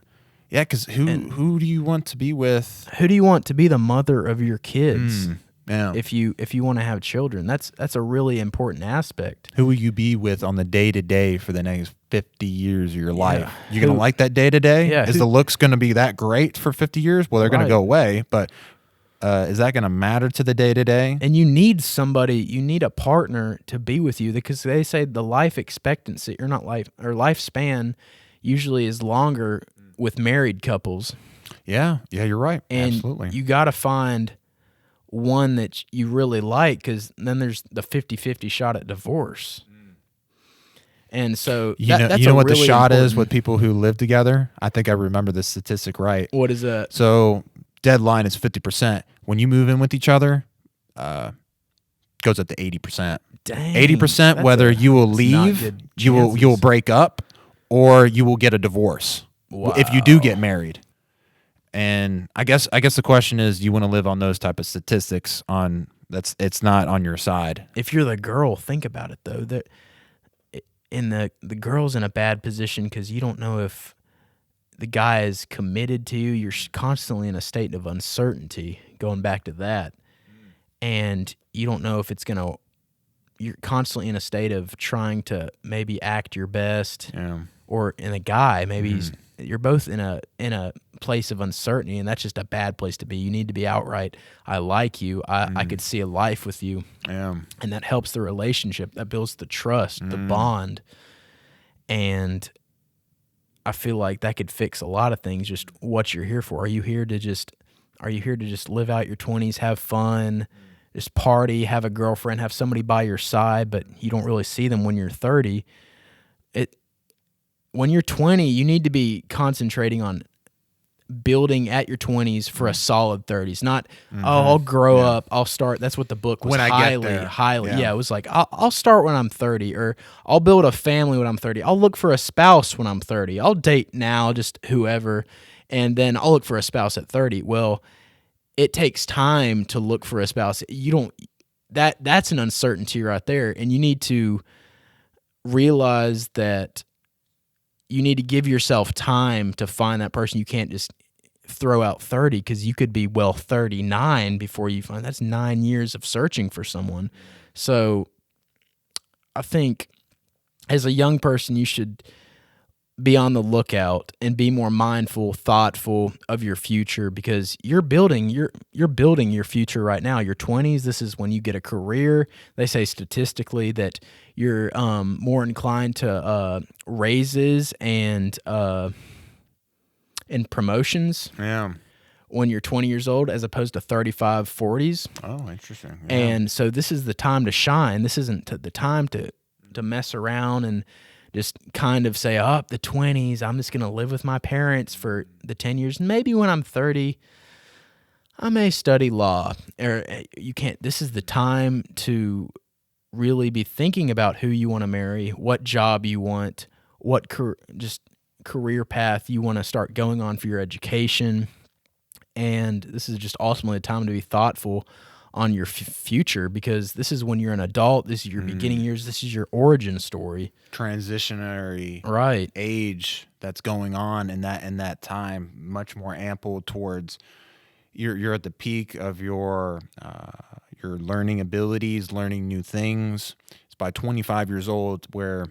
yeah, because who do you want to be with? Who do you want to be the mother of your kids? Yeah. If you want to have children, that's a really important aspect. Who will you be with on the day-to-day for the next 50 years of your life? You're going to like that day-to-day? Yeah. Is the looks going to be that great for 50 years? Well, they're going to go away, but is that going to matter to the day-to-day? And you need a partner to be with you, because they say the life expectancy, or lifespan usually is longer with married couples. Yeah, you're right. And absolutely. you got to find one that you really like, because then there's the 50-50 shot at divorce. And so that's what the really shot is important. with people who live together? I think I remember the statistic right. What is that? So deadline is 50%. When you move in with each other, goes up to 80%. Dang, 80% whether you will leave, you will break up, or you will get a divorce. Wow. If you do get married. And I guess the question is, you want to live on those type of statistics it's not on your side. If you're the girl, think about it though. The girl's in a bad position because you don't know if the guy is committed to you. You're constantly in a state of uncertainty, going back to that. And you don't know if it's going to, you're constantly in a state of trying to maybe act your best. Yeah. Or in a guy, maybe you're both in a place of uncertainty, and that's just a bad place to be. You need to be outright, I like you. I could see a life with you. Yeah. And that helps the relationship. That builds the trust, the bond. And I feel like that could fix a lot of things, just what you're here for. Are you here to just live out your 20s, have fun, just party, have a girlfriend, have somebody by your side, but you don't really see them when you're 30? When you're 20, you need to be concentrating on building at your 20s for a solid 30s. Not, I'll grow up, I'll start. That's what the book was. When I get there. Yeah, it was like, I'll start when I'm 30, or I'll build a family when I'm 30. I'll look for a spouse when I'm 30. I'll date now, just whoever, and then I'll look for a spouse at 30. Well, it takes time to look for a spouse. That's an uncertainty right there, and you need to realize that you need to give yourself time to find that person. You can't just throw out 30, because you could be 39 before you find. That's 9 years of searching for someone. So I think as a young person, you should be on the lookout and be more mindful, thoughtful of your future, because you're building your future right now. Your 20s, this is when you get a career. They say statistically that you're more inclined to raises and promotions. Yeah. When you're 20 years old, as opposed to 35, 40s. Oh, interesting. Yeah. And so this is the time to shine. This isn't the time to mess around and just kind of say, the 20s, I'm just going to live with my parents for the 10 years. Maybe when I'm 30, I may study law. Or you can't. This is the time to really be thinking about who you want to marry, what job you want, what career path you want to start going on for your education. And this is just ultimately a time to be thoughtful on your future, because this is when you're an adult. This is your beginning years. This is your origin story. Transitionary age that's going on in that time, much more ample towards you're at the peak of your your learning abilities, learning new things. It's by 25 years old where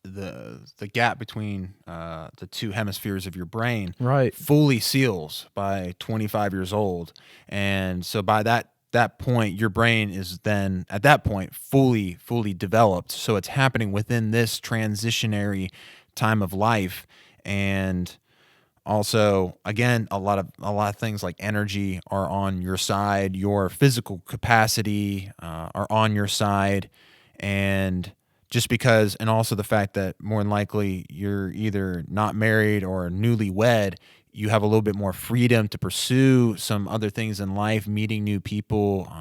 the gap between the two hemispheres of your brain Right. fully seals by 25 years old. And so by that point, your brain is then at that point fully developed. So it's happening within this transitionary time of life. And also, again, a lot of things like energy are on your side, your physical capacity are on your side, and just because, and also the fact that more than likely you're either not married or newly wed, you have a little bit more freedom to pursue some other things in life, meeting new people,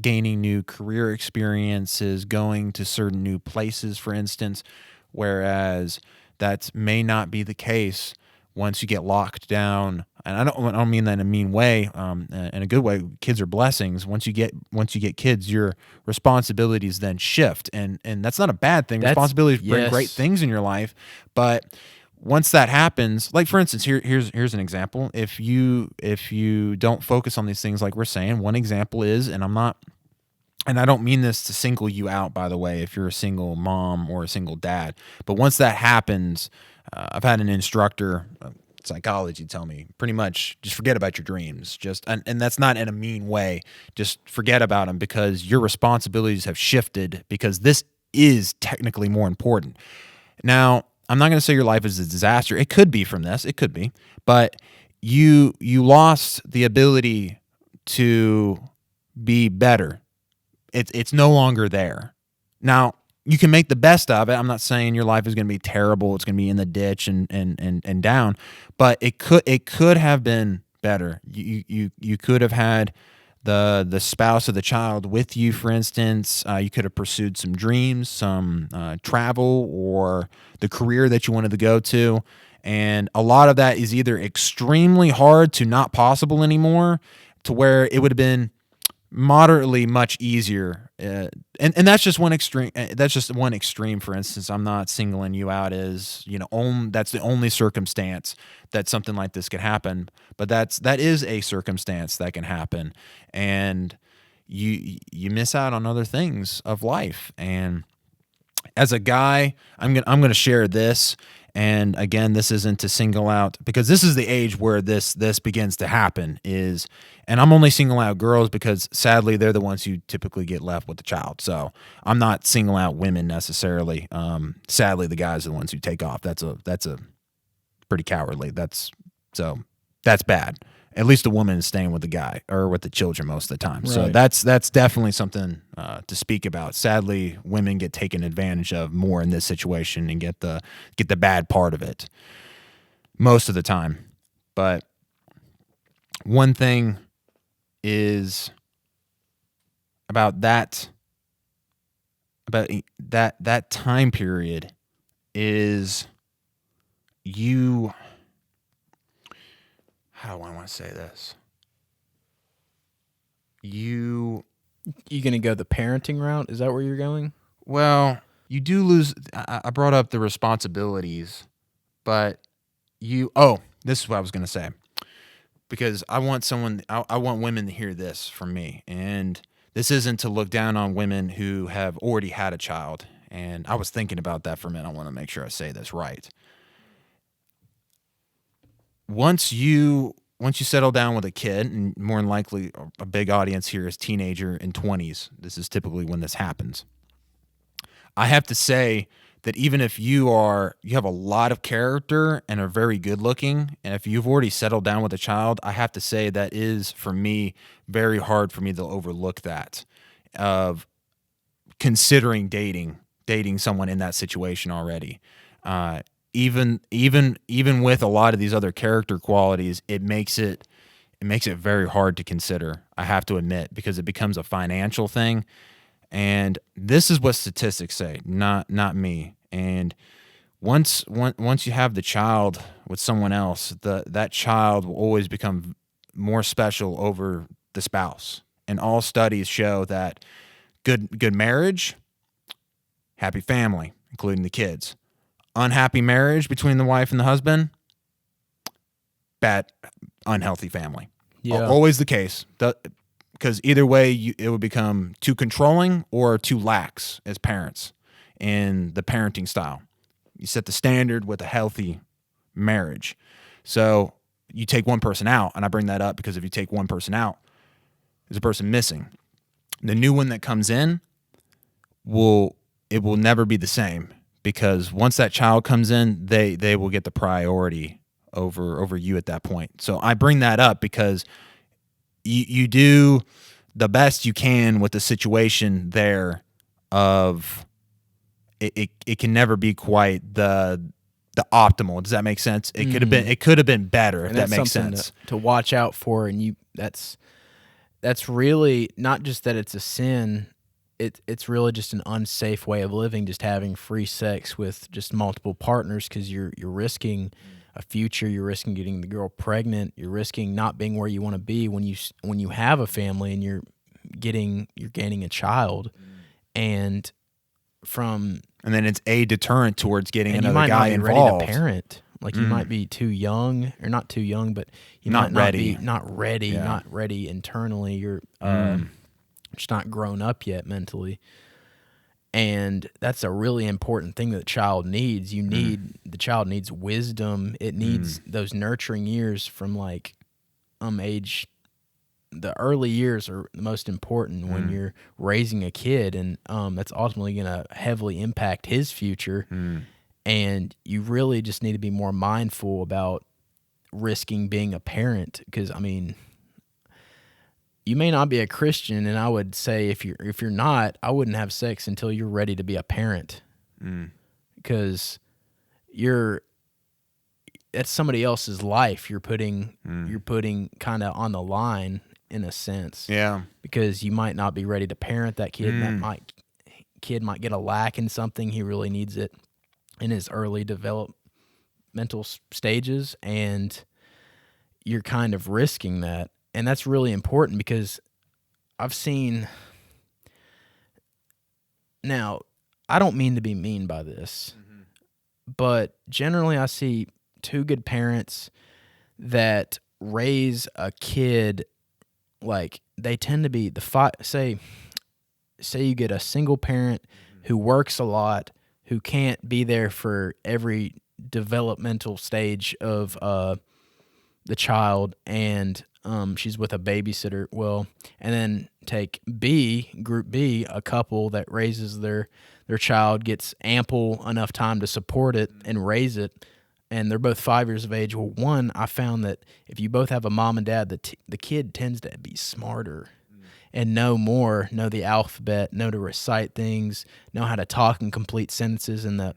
gaining new career experiences, going to certain new places, for instance, whereas that may not be the case once you get locked down. And I don't mean that in a mean way, in a good way. Kids are blessings. Once you get kids, your responsibilities then shift, and that's not a bad thing. Responsibilities bring great things in your life, but once that happens, like for instance, here's an example. If you don't focus on these things, like we're saying, one example is, and I don't mean this to single you out, by the way, if you're a single mom or a single dad, but once that happens, I've had an instructor, psychology, tell me pretty much just forget about your dreams. And that's not in a mean way. Just forget about them because your responsibilities have shifted because this is technically more important. Now, I'm not going to say your life is a disaster. It could be from this. It could be. But you lost the ability to be better. It's no longer there. Now, you can make the best of it. I'm not saying your life is going to be terrible. It's going to be in the ditch and down, but it could have been better. You could have had the spouse of the child with you, for instance. You could have pursued some dreams, some travel, or the career that you wanted to go to. And a lot of that is either extremely hard to not possible anymore, to where it would have been moderately much easier, and that's just one extreme. That's just one extreme. For instance, I'm not singling you out as that's the only circumstance that something like this could happen, but that is a circumstance that can happen, and you miss out on other things of life. And as a guy, I'm gonna share this. And again, this isn't to single out, because this is the age where this begins to happen, and I'm only singling out girls because sadly they're the ones who typically get left with the child. So I'm not singling out women necessarily. Sadly, the guys are the ones who take off. That's a pretty cowardly. That's bad. At least the woman is staying with the guy or with the children most of the time. Right. So that's definitely something to speak about. Sadly, women get taken advantage of more in this situation and get the bad part of it most of the time. But one thing is about that time period is how do I want to say this? You gonna go the parenting route? Is that where you're going? Well, you do lose. I brought up the responsibilities, but this is what I was gonna say, because I want women to hear this from me, and this isn't to look down on women who have already had a child. And I was thinking about that for a minute. I want to make sure I say this right. Once you settle down with a kid, and more than likely a big audience here is teenager and 20s. This is typically when this happens. I have to say that even if you have a lot of character and are very good looking, and if you've already settled down with a child, I have to say that is, for me, very hard for me to overlook that, of considering dating someone in that situation already. Even with a lot of these other character qualities, it makes it very hard to consider, I have to admit, because it becomes a financial thing. And this is what statistics say, not me. And once you have the child with someone else, that child will always become more special over the spouse. And all studies show that good marriage, happy family, including the kids. Unhappy marriage between the wife and the husband, bad, unhealthy family. Yeah. Always the case. because either way, it would become too controlling or too lax as parents in the parenting style. You set the standard with a healthy marriage. So you take one person out, and I bring that up because if you take one person out, there's a person missing. The new one that comes in will never be the same, because once that child comes in, they will get the priority over you at that point. So I bring that up because you do the best you can with the situation there of it can never be quite the optimal. Does that make sense? It could have been better, if that makes sense. To watch out for, and that's really not just that it's a sin. It's really just an unsafe way of living, just having free sex with just multiple partners, because you're risking a future, you're risking getting the girl pregnant, you're risking not being where you want to be when you have a family and you're gaining a child, and then it's a deterrent towards getting another guy involved. You might not be ready to parent. Like, you might be too young, or not too young, but you might not be not ready internally. You're just not grown up yet mentally. And that's a really important thing that the child needs. The child needs wisdom. It needs those nurturing years from like age. The early years are the most important when you're raising a kid, and that's ultimately going to heavily impact his future. And you really just need to be more mindful about risking being a parent, because I mean, you may not be a Christian, and I would say if you're not, I wouldn't have sex until you're ready to be a parent, because that's somebody else's life you're putting kind of on the line, in a sense. Yeah. Because you might not be ready to parent that kid, and that kid might get a lack in something. He really needs it in his early developmental stages, and you're kind of risking that. And that's really important, because I've seen... Now, I don't mean to be mean by this, but generally I see two good parents that raise a kid, like, they tend to be say you get a single parent who works a lot, who can't be there for every developmental stage of the child, and she's with a babysitter. Well, and then take group B, a couple that raises their child, gets ample enough time to support it and raise it, and they're both 5 years of age. Well, one, I found that if you both have a mom and dad, the kid tends to be smarter and know the alphabet, know to recite things, know how to talk and complete sentences, and the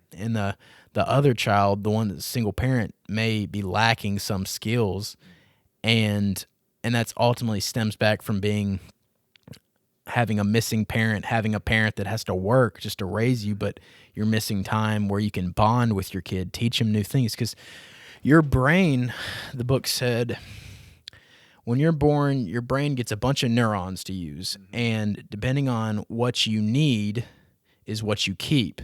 other child, the one that's a single parent, may be lacking some skills, and that's ultimately stems back from having a missing parent, having a parent that has to work just to raise you, but you're missing time where you can bond with your kid, teach him new things. Because your brain, the book said, when you're born, your brain gets a bunch of neurons to use, and depending on what you need is what you keep.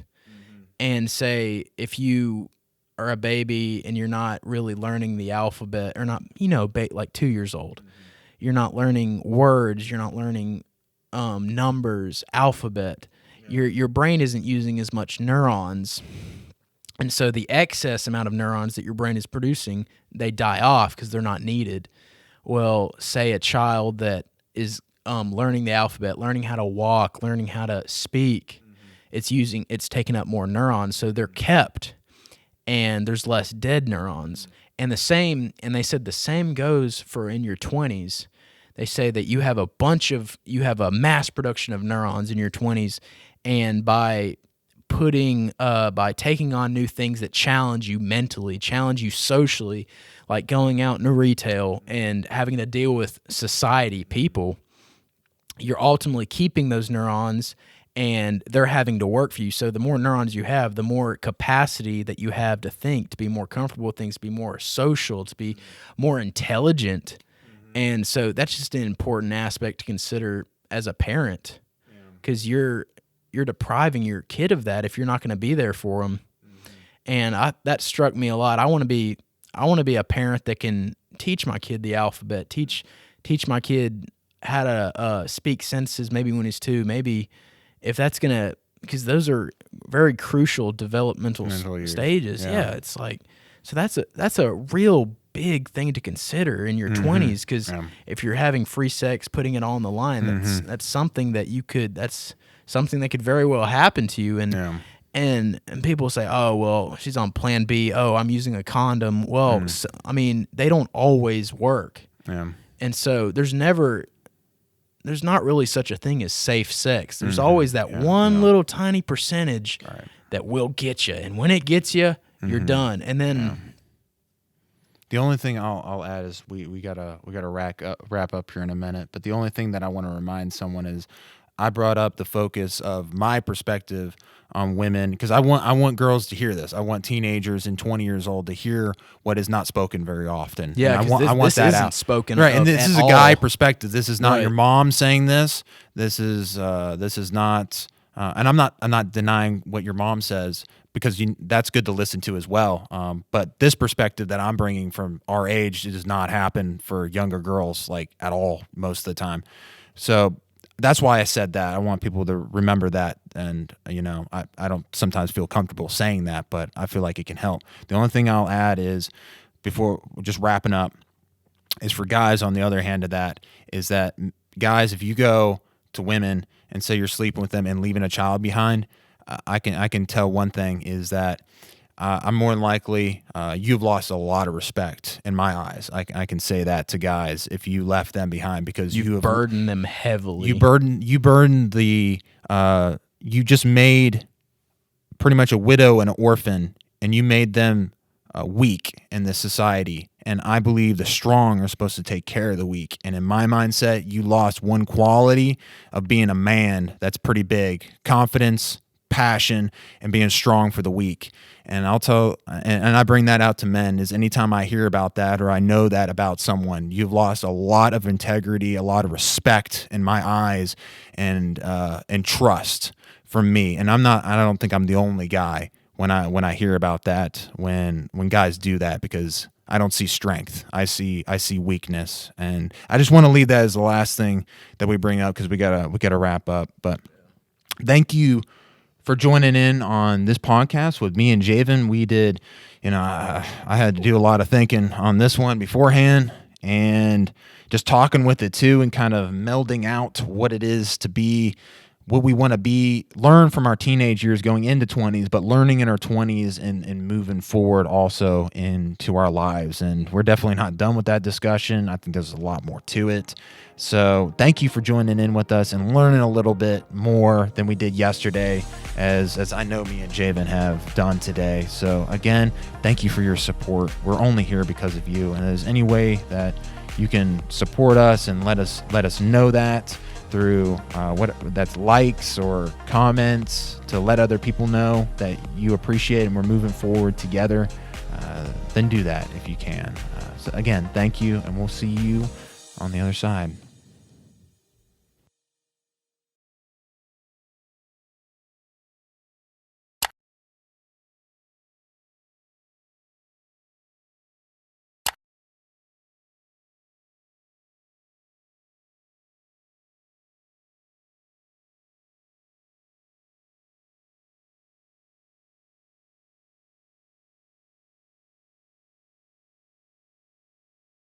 And say, if you are a baby and you're not really learning the alphabet, or not, like 2 years old, you're not learning words, you're not learning numbers, alphabet, your brain isn't using as much neurons, and so the excess amount of neurons that your brain is producing, they die off because they're not needed. Well, say a child that is learning the alphabet, learning how to walk, learning how to speak, it's taking up more neurons, so they're kept, and there's less dead neurons. And they said the same goes for in your 20s. They say that you have a mass production of neurons in your 20s, and by taking on new things that challenge you mentally, challenge you socially, like going out into retail and having to deal with society, people, you're ultimately keeping those neurons, and they're having to work for you. So the more neurons you have, the more capacity that you have to think, to be more comfortable with things, to be more social, to be more intelligent. And so that's just an important aspect to consider as a parent, because you're depriving your kid of that if you're not going to be there for them. And that struck me a lot. I want to be a parent that can teach my kid the alphabet, teach my kid how to speak sentences maybe when he's 2, maybe if that's gonna, because those are very crucial developmental stages. Yeah, it's like, so that's a real big thing to consider in your 20s, because if you're having free sex, putting it all on the line, that's something that that's something that could very well happen to you. And people say, oh, well, she's on plan B. Oh, I'm using a condom. Well, I mean, they don't always work. And so there's not really such a thing as safe sex. There's always that one little tiny percentage that will get you. And when it gets you, you're done. And then the only thing I'll add is we gotta wrap up here in a minute. But the only thing that I want to remind someone is, I brought up the focus of my perspective on women, because I want girls to hear this. I want teenagers and 20 years old to hear what is not spoken very often. Yeah, I want this that isn't out. spoken right, and this is a guy all. perspective. This is not your mom saying this. This is not. And I'm not denying what your mom says, because that's good to listen to as well. But this perspective that I'm bringing from our age, it does not happen for younger girls like at all most of the time. So that's why I said that. I want people to remember that. And, I don't sometimes feel comfortable saying that, but I feel like it can help. The only thing I'll add is, before just wrapping up, is for guys on the other hand of that, is that guys, if you go to women and say you're sleeping with them and leaving a child behind, I can tell one thing is that I'm more than likely you've lost a lot of respect in my eyes. I can say that to guys if you left them behind, because you have burdened them heavily. You burdened you just made pretty much a widow and an orphan, and you made them weak in this society. And I believe the strong are supposed to take care of the weak. And in my mindset, you lost one quality of being a man that's pretty big: confidence, passion, and being strong for the weak. And I'll tell, and I bring that out to men, is anytime I hear about that, or I know that about someone, you've lost a lot of integrity, a lot of respect in my eyes, and trust from me. And I don't think I'm the only guy when I hear about that, when guys do that, because I don't see strength. I see weakness. And I just want to leave that as the last thing that we bring up, because we gotta wrap up. But thank you for joining in on this podcast with me and Javan. We did, I had to do a lot of thinking on this one beforehand, and just talking with it too, and kind of melding out what it is to be, what we want to be, learn from our teenage years going into 20s, but learning in our 20s and moving forward also into our lives. And we're definitely not done with that discussion. I think there's a lot more to it. So thank you for joining in with us and learning a little bit more than we did yesterday, as I know me and Javan have done today. So again, thank you for your support. We're only here because of you. And if there's any way that you can support us and let us know that through what that's likes or comments, to let other people know that you appreciate and we're moving forward together, then do that if you can. So again, thank you, and we'll see you on the other side.